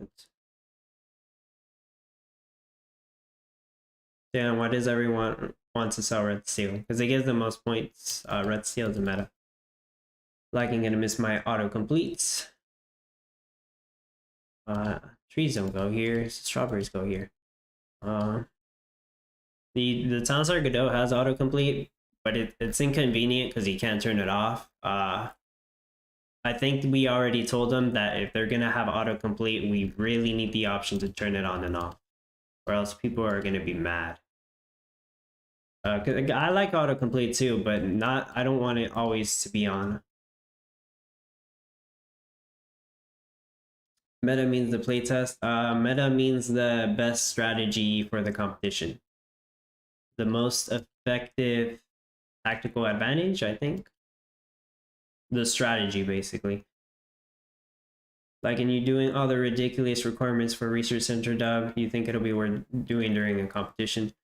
Damn, why does everyone want to sell red steel? Because it gives the most points. Red steel is a meta. Like I'm gonna miss my autocompletes. Trees don't go here. Strawberries go here. The town star Godot has autocomplete, but it's inconvenient because you can't turn it off. I think we already told them that if they're gonna have autocomplete, we really need the option to turn it on and off, or else people are gonna be mad. 'Cause I like autocomplete too, but I don't want it always to be on. Meta means the playtest. Meta means the best strategy for the competition. The most effective tactical advantage, I think. The strategy, basically. Like, and you doing all the ridiculous requirements for Research Center dub, you think it'll be worth doing during a competition?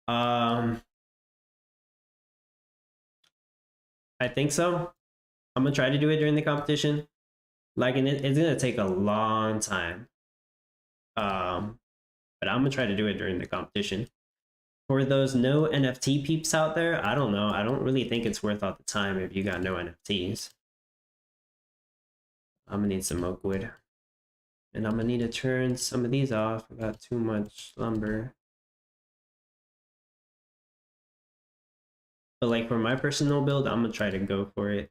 I think so. I'm gonna try to do it during the competition. Like, and it's gonna take a long time. But I'm gonna try to do it during the competition. For those no NFT peeps out there, I don't know. I don't really think it's worth all the time if you got no NFTs. I'm gonna need some oak wood. And I'm gonna need to turn some of these off. I got too much lumber. But like for my personal build, I'm gonna try to go for it.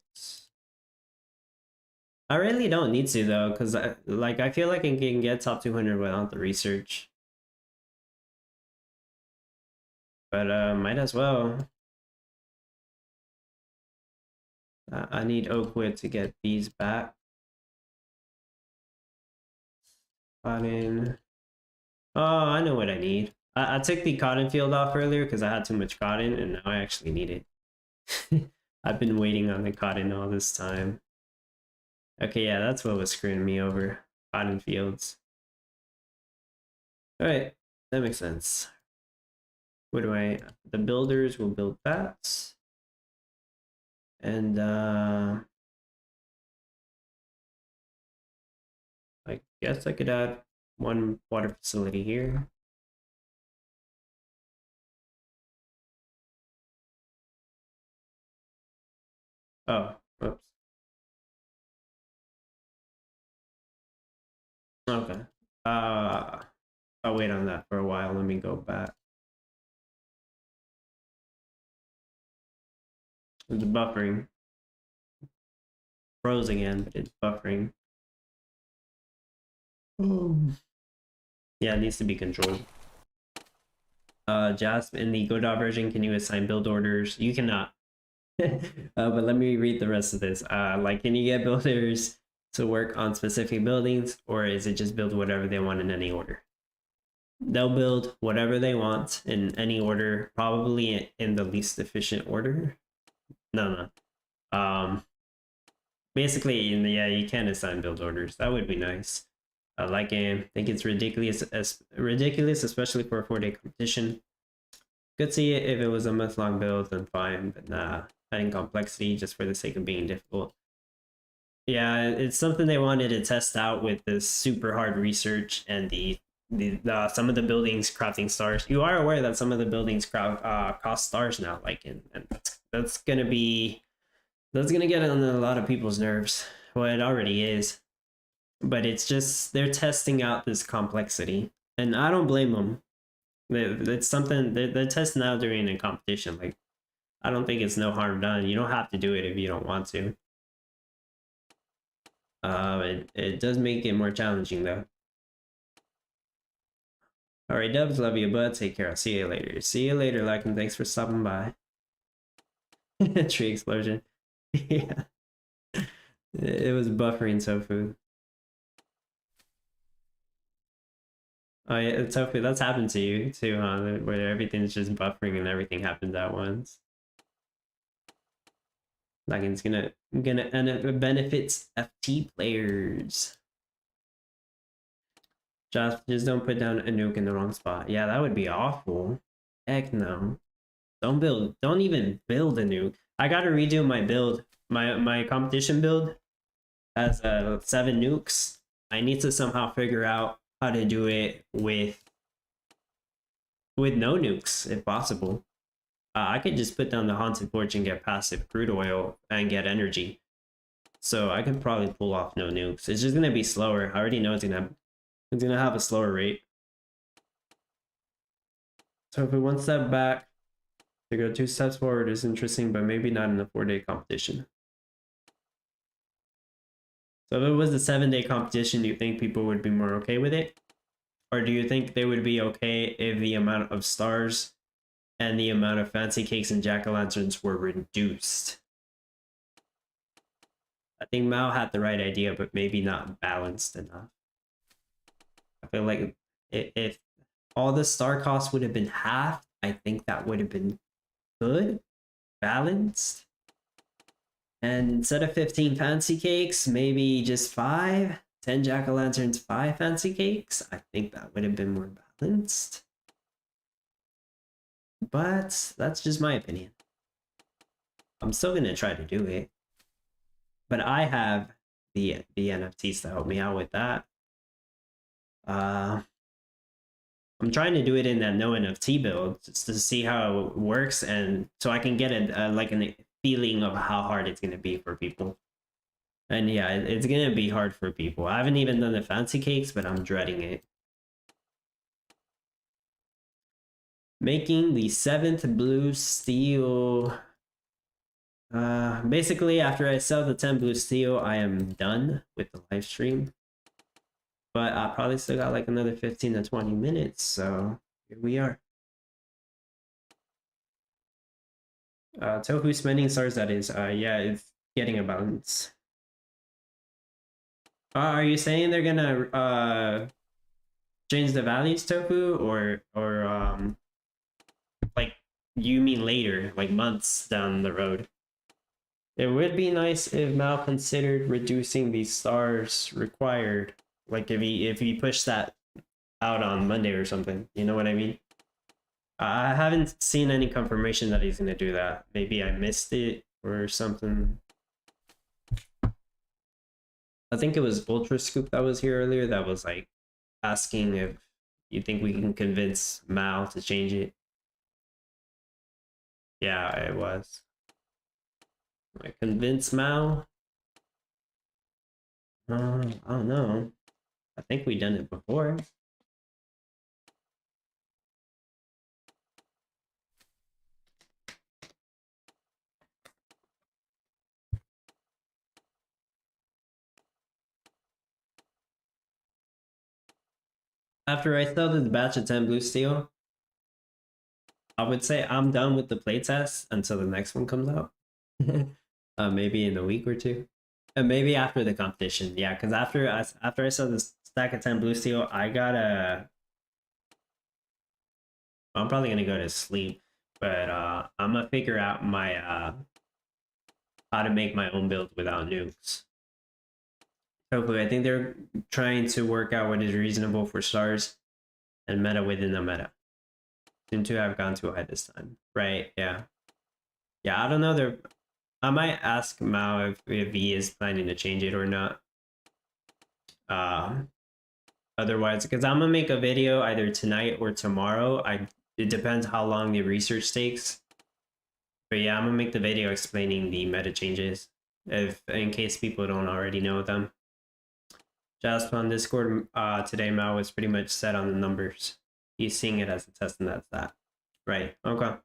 I really don't need to though, because I feel like I can get top 200 without the research. But might as well. I need oak wood to get these back. Cotton. Oh, I know what I need. I took the cotton field off earlier because I had too much cotton, and now I actually need it. I've been waiting on the cotton all this time. Okay, yeah, that's what was screwing me over. Cotton fields. Alright, that makes sense. What do the builders will build that. And I guess I could add one water facility here. Oh, whoops. Okay. I'll wait on that for a while. Let me go back. It's buffering. Froze again, but it's buffering. Yeah, it needs to be controlled. Jasp, in the Godot version, can you assign build orders? You cannot. But let me read the rest of this. Like, can you get builders to work on specific buildings, or is it just build whatever they want in any order? They'll build whatever they want in any order, probably in the least efficient order. No. Basically, yeah, you can assign build orders. That would be nice. I like it. I think it's ridiculous, especially for a 4-day competition. Could see it if it was a month-long build, then fine, but nah. Adding complexity just for the sake of being difficult. Yeah, it's something they wanted to test out with this super hard research and the some of the buildings crafting stars. You are aware that some of the buildings cost stars now, like, and that's gonna be That's gonna get on a lot of people's nerves. Well, it already is. But it's just they're testing out this complexity, and I don't blame them. It's something they're testing out during a competition. Like, I don't think it's no harm done. You don't have to do it if you don't want to. It does make it more challenging though. All right, Dubs, love you, bud. Take care. I'll see you later. See you later, like, and thanks for stopping by. Tree explosion. Yeah, it was buffering tofu. Oh yeah, tofu. That's happened to you too, huh? Where everything's just buffering and everything happens at once. Like it's gonna and it benefits FT players. Just don't put down a nuke in the wrong spot. Yeah, that would be awful. Heck no. Don't even build a nuke. I gotta redo my build. My competition build has 7 nukes. I need to somehow figure out how to do it with no nukes if possible. I could just put down the haunted porch and get passive crude oil and get energy. So I could probably pull off no nukes. It's just gonna be slower. I already know it's gonna have a slower rate. So if we 1 step back, to go 2 steps forward is interesting, but maybe not in a 4-day competition. So if it was a 7-day competition, do you think people would be more okay with it? Or do you think they would be okay if the amount of stars and the amount of fancy cakes and jack-o'-lanterns were reduced? I think Mao had the right idea, but maybe not balanced enough. I feel like if all the star costs would have been half, I think that would have been good, balanced. And instead of 15 fancy cakes, maybe just 5, 10 jack-o'-lanterns, 5 fancy cakes. I think that would have been more balanced. But that's just my opinion. I'm still gonna try to do it. But I have the NFTs to help me out with that. I'm trying to do it in that no NFT build just to see how it works, and so I can get like a feeling of how hard it's gonna be for people. And yeah, it's gonna be hard for people. I haven't even done the fancy cakes, but I'm dreading it. Making the 7th blue steel. Basically, after I sell the 10 blue steel, I am done with the live stream. But I probably still got like another 15 to 20 minutes, so here we are. Tofu spending stars, that is. Yeah, it's getting a balance. Are you saying they're gonna change the values, Tofu, or like you mean later, like months down the road? It would be nice if Mal considered reducing the stars required, like if he pushed that out on Monday or something. You know what I mean? I haven't seen any confirmation that he's gonna do that. Maybe I missed it or something. I think it was Ultra Scoop that was here earlier that was like asking if you think we can convince Mao to change it. Yeah, it was. Like, convince Mao? I don't know. I think we done it before. After I sell this batch of 10 blue steel, I would say I'm done with the playtest until the next one comes out. Maybe in a week or 2. And maybe after the competition. Yeah, because after I sell this stack of 10 blue steel, I'm probably gonna go to sleep. But I'm gonna figure out my how to make my own build without nukes. Hopefully, I think they're trying to work out what is reasonable for stars and meta within the meta. Seem to have gone too high this time. Right, yeah. Yeah, I don't know. I might ask Mao if he is planning to change it or not. Otherwise, because I'm gonna make a video either tonight or tomorrow. It depends how long the research takes. But yeah, I'm gonna make the video explaining the meta changes, if in case people don't already know them. Just on Discord today, Mao was pretty much set on the numbers. He's seeing it as a test, and that's that. Right. Okay.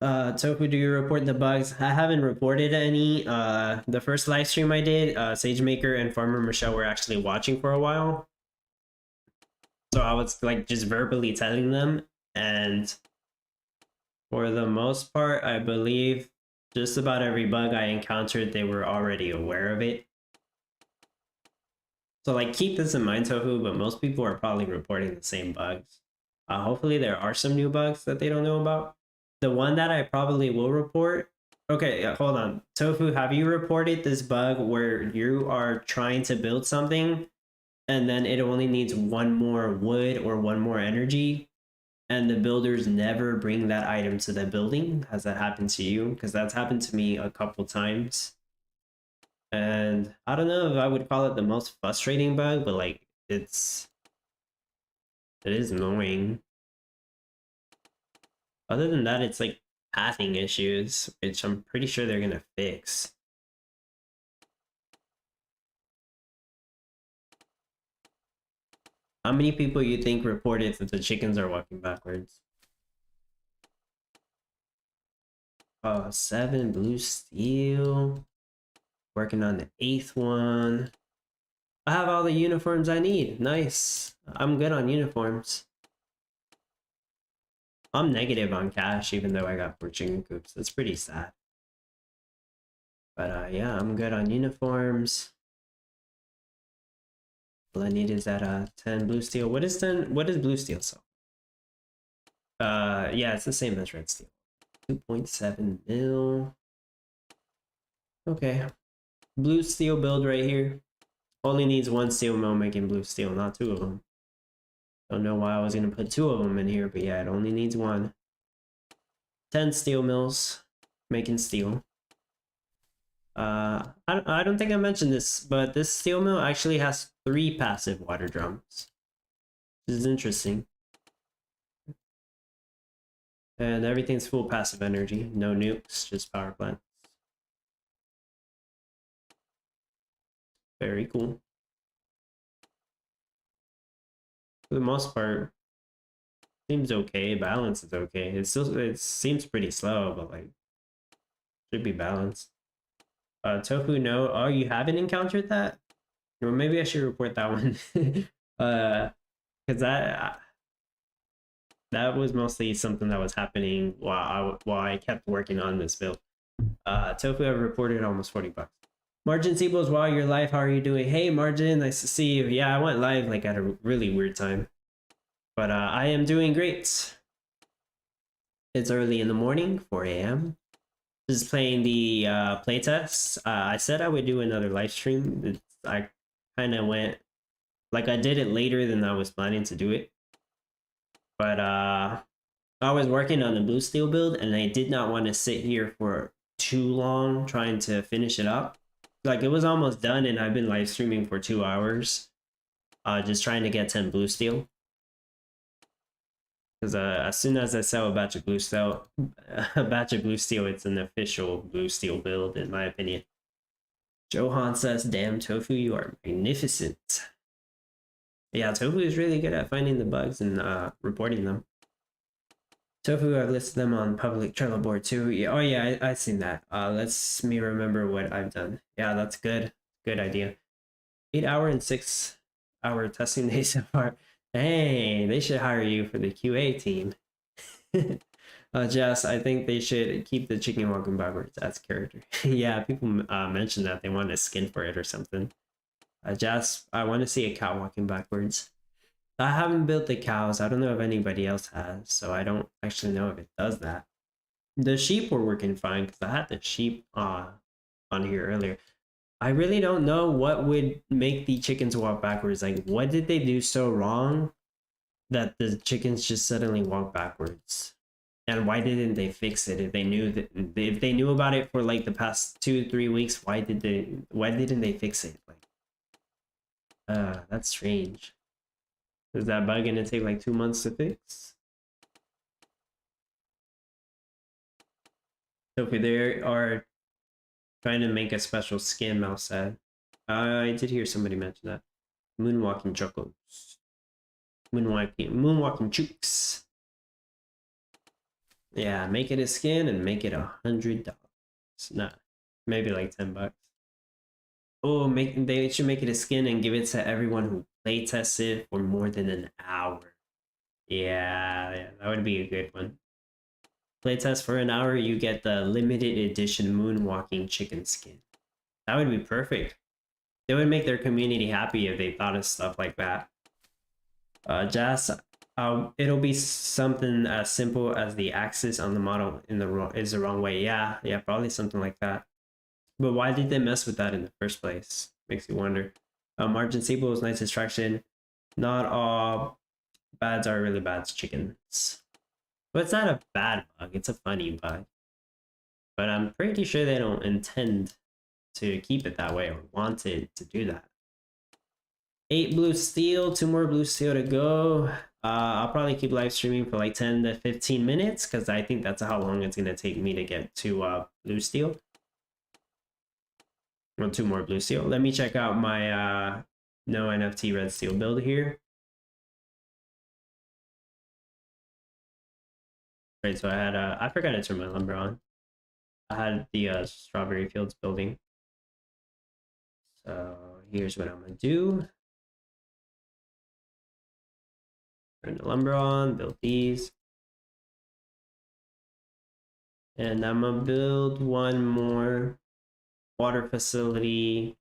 Tofu, do you report the bugs? I haven't reported any. The first live stream I did, SageMaker and Farmer Michelle were actually watching for a while. So I was like just verbally telling them, and for the most part, I believe just about every bug I encountered, they were already aware of it. So like keep this in mind, Tofu, but most people are probably reporting the same bugs. Hopefully there are some new bugs that they don't know about. The one that I probably will report. Okay, hold on. Tofu, have you reported this bug where you are trying to build something and then it only needs one more wood or one more energy and the builders never bring that item to the building? Has that happened to you? Because that's happened to me a couple times. And I don't know if I would call it the most frustrating bug, but like it is annoying. Other than that, it's like pathing issues, which I'm pretty sure they're gonna fix. How many people you think reported that the chickens are walking backwards? 7 blue steel. Working on the 8th one. I have all the uniforms I need. Nice. I'm good on uniforms. I'm negative on cash, even though I got 4 chicken coops. That's pretty sad. But yeah, I'm good on uniforms. All I need is that 10 blue steel. What is blue steel sell? Yeah, it's the same as red steel. 2.7 mil. Okay. Blue steel build right here. Only needs 1 steel mill making blue steel, not 2 of them. Don't know why I was gonna put 2 of them in here, but yeah, it only needs 1. 10 steel mills making steel. I don't think I mentioned this, but this steel mill actually has 3 passive water drums. This is interesting. And everything's full passive energy. No nukes, just power plants. Very cool. For the most part, seems okay. Balance is okay. It seems pretty slow, but like should be balanced. Tofu, no. Oh, you haven't encountered that? Or maybe I should report that one. Because that was mostly something that was happening while I kept working on this build. Tofu, I've reported almost 40 bucks. Margin Seebles, wow, you're live. How are you doing? Hey, Margin, nice to see you. Yeah, I went live like at a really weird time. But I am doing great. It's early in the morning, 4 a.m. Just playing the playtest. I said I would do another live stream. I kind of went, like I did it later than I was planning to do it. But I was working on the blue steel build and I did not want to sit here for too long trying to finish it up. Like it was almost done and I've been live streaming for 2 hours. Just trying to get 10 blue steel. Because as soon as I sell a batch of blue steel, it's an official blue steel build, in my opinion. Johan says, "Damn Tofu, you are magnificent." Yeah, Tofu is really good at finding the bugs and reporting them. Tofu, I've listed them on public Trello board too. Yeah, oh yeah, I've seen that. Let's me remember what I've done. Yeah, that's good. Good idea. 8-hour and 6-hour testing days so far. Hey, they should hire you for the QA team. Jess, I think they should keep the chicken walking backwards as character. Yeah, people mentioned that they want a skin for it or something. Jess, I want to see a cow walking backwards. I haven't built the cows. I don't know if anybody else has, so I don't actually know if it does that. The sheep were working fine because I had the sheep on here earlier. I really don't know what would make the chickens walk backwards. Like, what did they do so wrong that the chickens just suddenly walk backwards? And why didn't they fix it? If they knew about it for like the past 2-3 weeks, why didn't they fix it? Like, that's strange. Is that bug gonna take like 2 months to fix? So if they are trying to make a special skin, Mouse said. I did hear somebody mention that. Moonwalking chuckles. Moonwalking chooks. Yeah, make it a skin and make it $100. Nah, maybe like $10. Oh, they should make it a skin and give it to everyone who playtests it for more than an hour. Yeah, that would be a good one. Playtest for an hour, you get the limited edition Moonwalking chicken skin. That would be perfect. They would make their community happy if they thought of stuff like that. Jazz, it'll be something as simple as the axis on the model is the wrong way. Yeah, probably something like that. But why did they mess with that in the first place? Makes you wonder. Margin Sable is nice distraction. Not all bads are really bad chickens. But it's not a bad bug, it's a funny bug. But I'm pretty sure they don't intend to keep it that way or want it to do that. 8 blue steel, 2 more blue steel to go. I'll probably keep live streaming for like 10 to 15 minutes because I think that's how long it's going to take me to get to blue steel. Well, 2 more blue steel. Let me check out my no NFT red steel build here. Right, so I had I forgot to turn my lumber on. I had the strawberry fields building. So here's what I'm gonna do. Turn the lumber on, build these. And I'm gonna build one more water facility.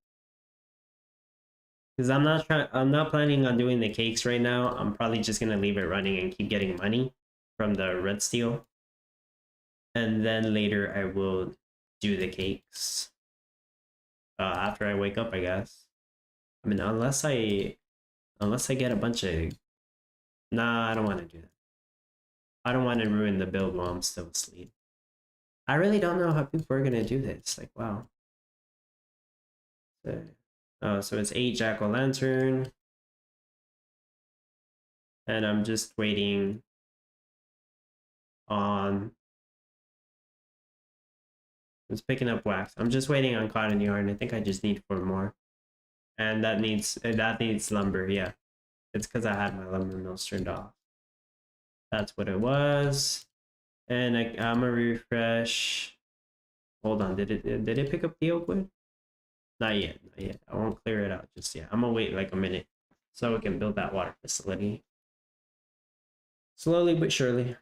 Because I'm not planning on doing the cakes right now. I'm probably just gonna leave it running and keep getting money from the red steel. And then later I will do the cakes. After I wake up, I guess. I mean, unless I get a bunch of... Nah, I don't want to do that. I don't want to ruin the build while I'm still asleep. I really don't know how people are gonna do this. Like, wow. So it's 8 jack-o'-lantern. And I'm just waiting on... It's picking up wax. I'm just waiting on cotton yarn. I think I just need 4 more. And that needs lumber, yeah. It's because I had my lumber mills turned off. That's what it was. And I'm gonna refresh. Hold on, did it pick up the oak wood? Not yet. I won't clear it out just yet. I'm gonna wait like a minute so we can build that water facility. Slowly but surely.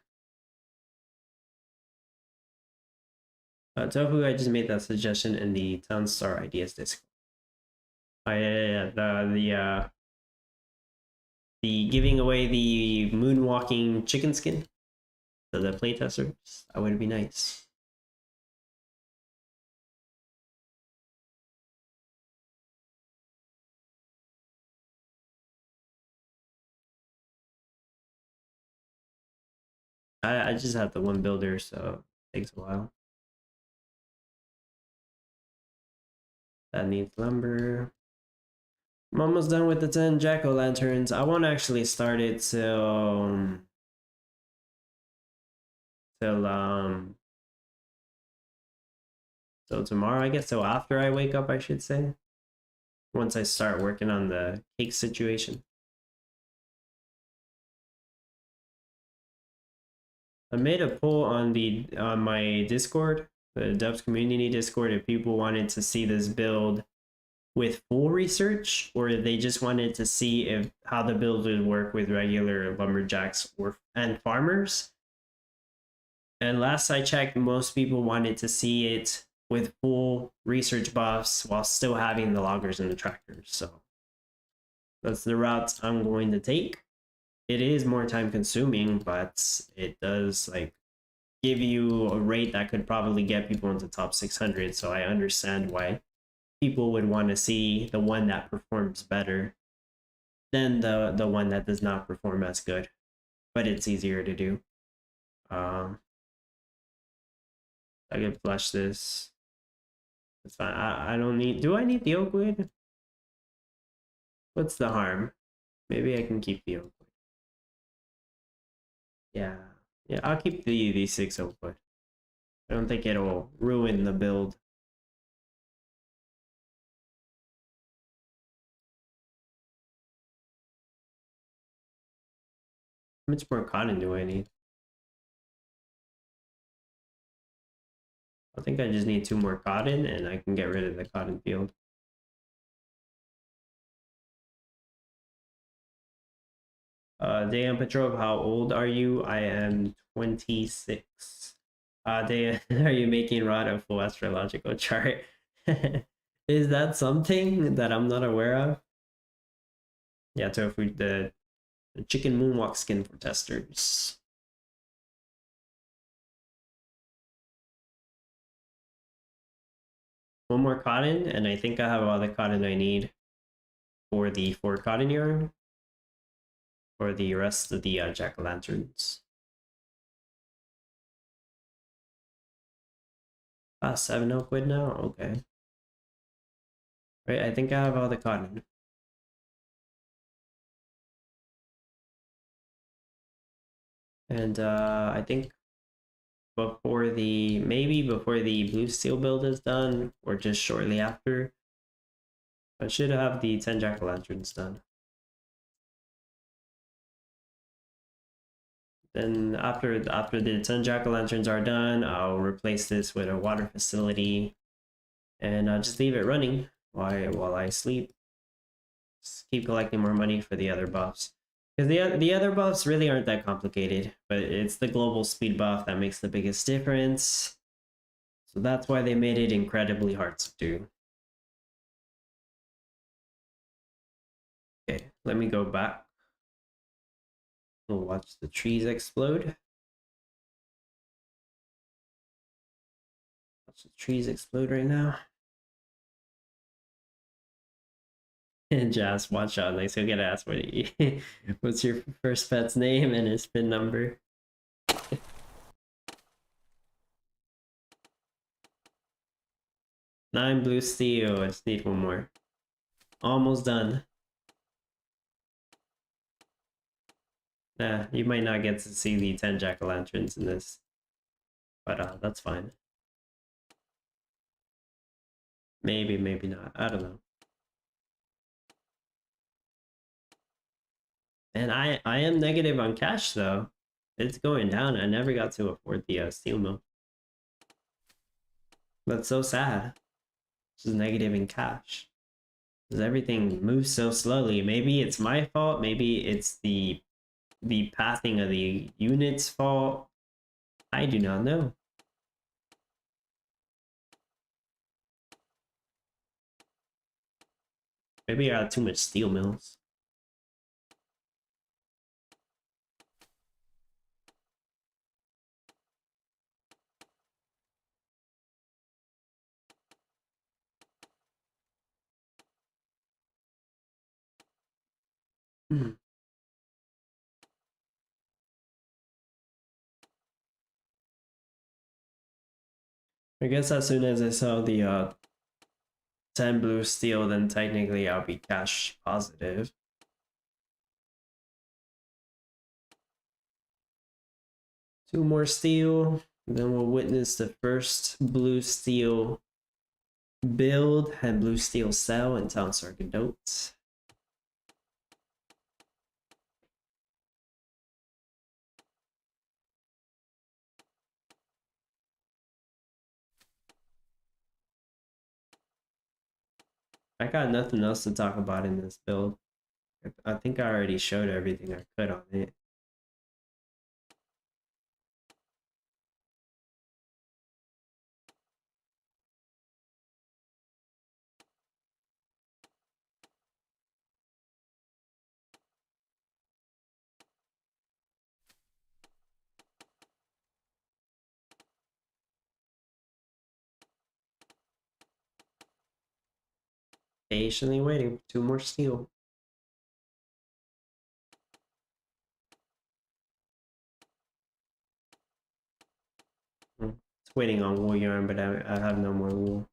Tofu, I just made that suggestion in the Town Star Ideas Discord. The giving away the moonwalking chicken skin to the playtesters. That would be nice. I just have the one builder, so it takes a while. That needs lumber. I'm almost done with the 10 jack-o'-lanterns. I won't actually start it till tomorrow, I guess. So after I wake up, I should say. Once I start working on the cake situation. I made a poll on my Discord, the Dubs community Discord, if people wanted to see this build with full research, or they just wanted to see how the build would work with regular lumberjacks and farmers. And last I checked, most people wanted to see it with full research buffs while still having the loggers and the tractors. So that's the route I'm going to take. It is more time consuming, but it does like give you a rate that could probably get people into top 600. So I understand why people would want to see the one that performs better than the one that does not perform as good, but it's easier to do. I can flush this. It's fine. I don't need... Do I need the oak wood? What's the harm? Maybe I can keep the oak wood. Yeah, I'll keep the 6 oak wood. I don't think it'll ruin the build. How much more cotton do I need? I think I just need 2 more cotton and I can get rid of the cotton field. Dayan Petrov, how old are you? I am 26. Dayan, are you making Rod a full astrological chart? Is that something that I'm not aware of? Yeah, tofu, the chicken moonwalk skin for testers. One more cotton, and I think I have all the cotton I need for the 4 cotton yarn for the rest of the jack-o'-lanterns. 7 quid now? Okay. Right, I think I have all the cotton. And I think maybe before the blue steel build is done, or just shortly after, I should have the 10 jack-o'-lanterns done. Then after the 10 jack-o'-lanterns are done, I'll replace this with a water facility, and I'll just leave it running while I sleep. Just keep collecting more money for the other buffs. Because the other buffs really aren't that complicated, but it's the global speed buff that makes the biggest difference. So that's why they made it incredibly hard to do. Okay, let me go back. We'll watch the trees explode. Watch the trees explode right now. And Jazz, watch out, like, so get asked what's your first pet's name and his PIN number. 9 blue steel. I just need 1 more. Almost done. Nah, you might not get to see the 10 jack-o'-lanterns in this, but that's fine. Maybe, maybe not. I don't know. And I am negative on cash though. It's going down. I never got to afford the steel mill. That's so sad. This is negative in cash. Because everything moves so slowly. Maybe it's my fault. Maybe it's the pathing of the unit's fault. I do not know. Maybe I got too much steel mills. I guess as soon as I sell the 10 blue steel, then technically I'll be cash positive. Two more steel, then we'll witness the first blue steel build and blue steel sell in Town Star Godot. I got nothing else to talk about in this build. I think I already showed everything I could on it. Patiently waiting for 2 more steel. It's waiting on wool yarn, but I have no more wool.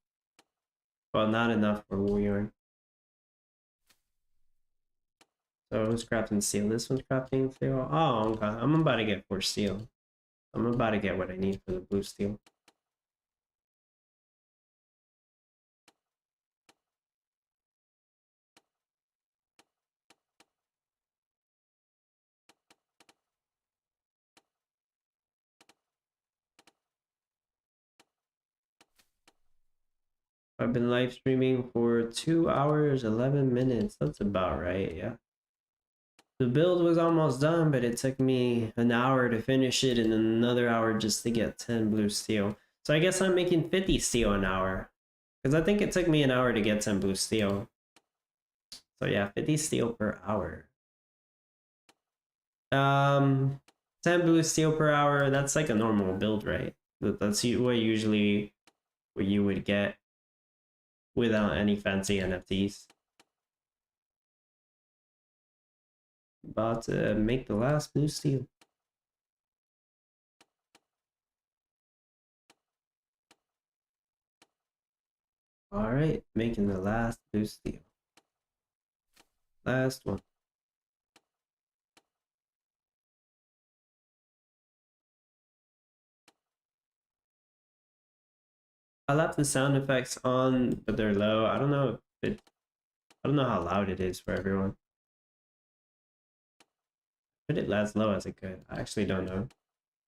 Well, not enough for wool yarn. So who's crafting steel? This one's crafting steel. Oh, okay. I'm about to get 4 steel. I'm about to get what I need for the blue steel. I've been live streaming for 2 hours, 11 minutes. That's about right, yeah. The build was almost done, but it took me an hour to finish it and another hour just to get 10 blue steel. So I guess I'm making 50 steel an hour. Because I think it took me an hour to get 10 blue steel. So yeah, 50 steel per hour. 10 blue steel per hour, that's like a normal build, right? That's what usually what you would get without any fancy NFTs. About to make the last blue steel. Alright, making the last blue steel. Last one. I left the sound effects on, but they're low. I don't know if it, I don't know how loud it is for everyone. Put it as low as it could. I actually don't know.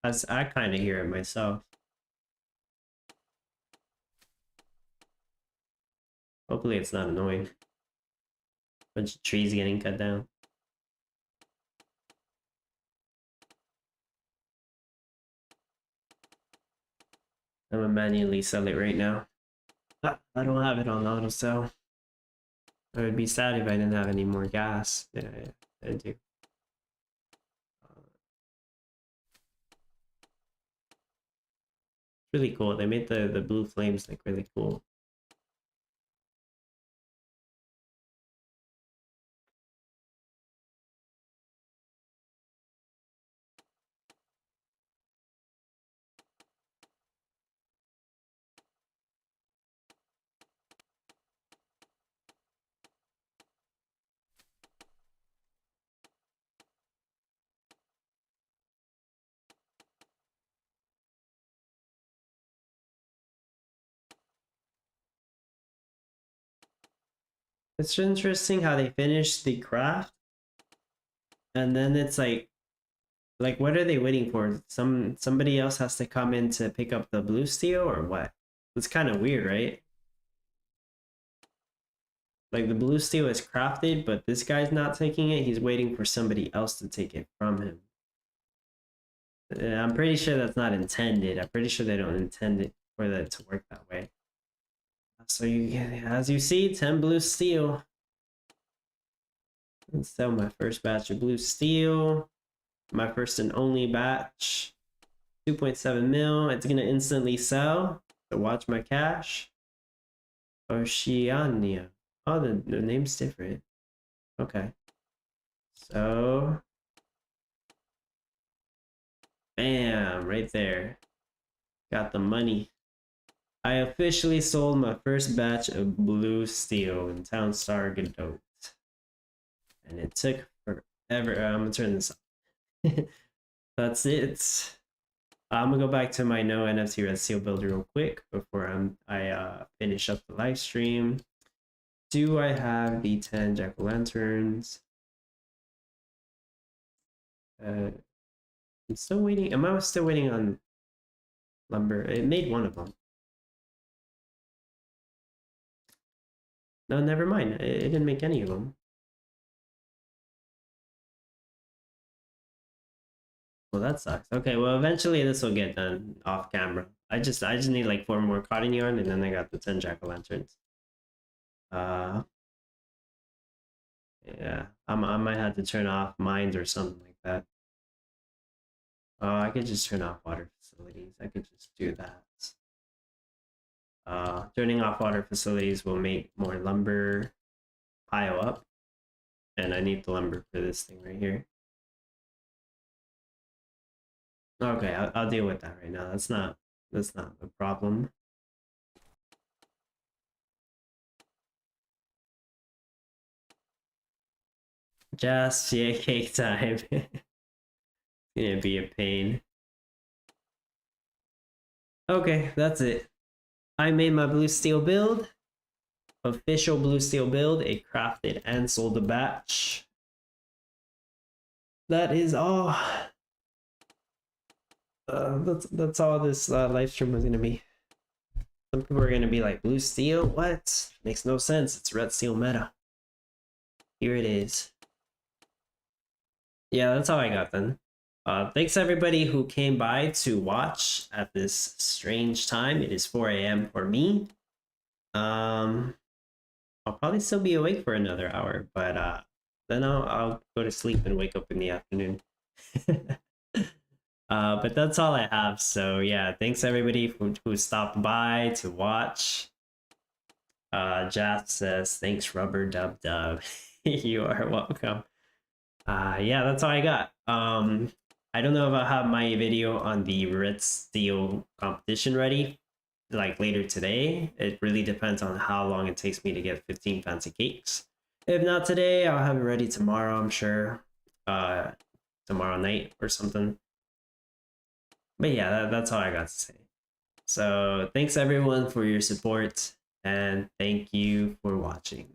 As I kind of hear it myself. Hopefully it's not annoying. Bunch of trees getting cut down. I'm gonna manually sell it right now. I don't have it on auto sell. I would be sad if I didn't have any more gas. Yeah, I do. Really cool. They made the blue flames like really cool. It's interesting how they finished the craft and then it's like what are they waiting for? Somebody else has to come in to pick up the blue steel or what? It's kind of weird, right? Like the blue steel is crafted, but this guy's not taking it. He's waiting for somebody else to take it from him. I'm pretty sure that's not intended. I'm pretty sure they don't intend it for that to work that way. So you get, as you see, 10 blue steel. Let's sell my first batch of blue steel. My first and only batch. 2.7 mil. It's gonna instantly sell. So watch my cash. Oceania. Oh, the name's different. Okay. So bam, right there. Got the money. I officially sold my first batch of blue steel in Town Star Godot. And it took forever. I'm gonna turn this off. That's it. I'm gonna go back to my no NFT red steel build real quick before I finish up the live stream. Do I have the 10 jack-o'-lanterns? I'm still waiting. Am I still waiting on lumber? It made one of them. No, never mind. It didn't make any of them. Well, that sucks. Okay, well, eventually this will get done off camera. I just need like 4 more cotton yarn, and then I got the 10 jack-o'-lanterns. Yeah, I might have to turn off mines or something like that. I could just turn off water facilities. I could just do that. Turning off water facilities will make more lumber pile up, and I need the lumber for this thing right here. Okay, I'll deal with that right now. That's not a problem. Just yeah, cake time. It's gonna be a pain. Okay, that's it. I made my blue steel build. Official blue steel build. It crafted and sold a batch. That is all. That's all this live stream was gonna be. Some people are gonna be like, blue steel? What? Makes no sense. It's red steel meta. Here it is. Yeah, that's all I got then. Thanks everybody who came by to watch at this strange time. It is 4 a.m. for me. I'll probably still be awake for another hour, but then I'll go to sleep and wake up in the afternoon. But that's all I have. So yeah, thanks everybody who stopped by to watch. Jath says, thanks Rubber Dub Dub. You are welcome. Yeah, that's all I got. I don't know if I'll have my video on the red steel competition ready like later today. It really depends on how long it takes me to get 15 fancy cakes. If not today, I'll have it ready tomorrow, I'm sure. Tomorrow night or something. But yeah, that's all I got to say. So thanks everyone for your support, and thank you for watching.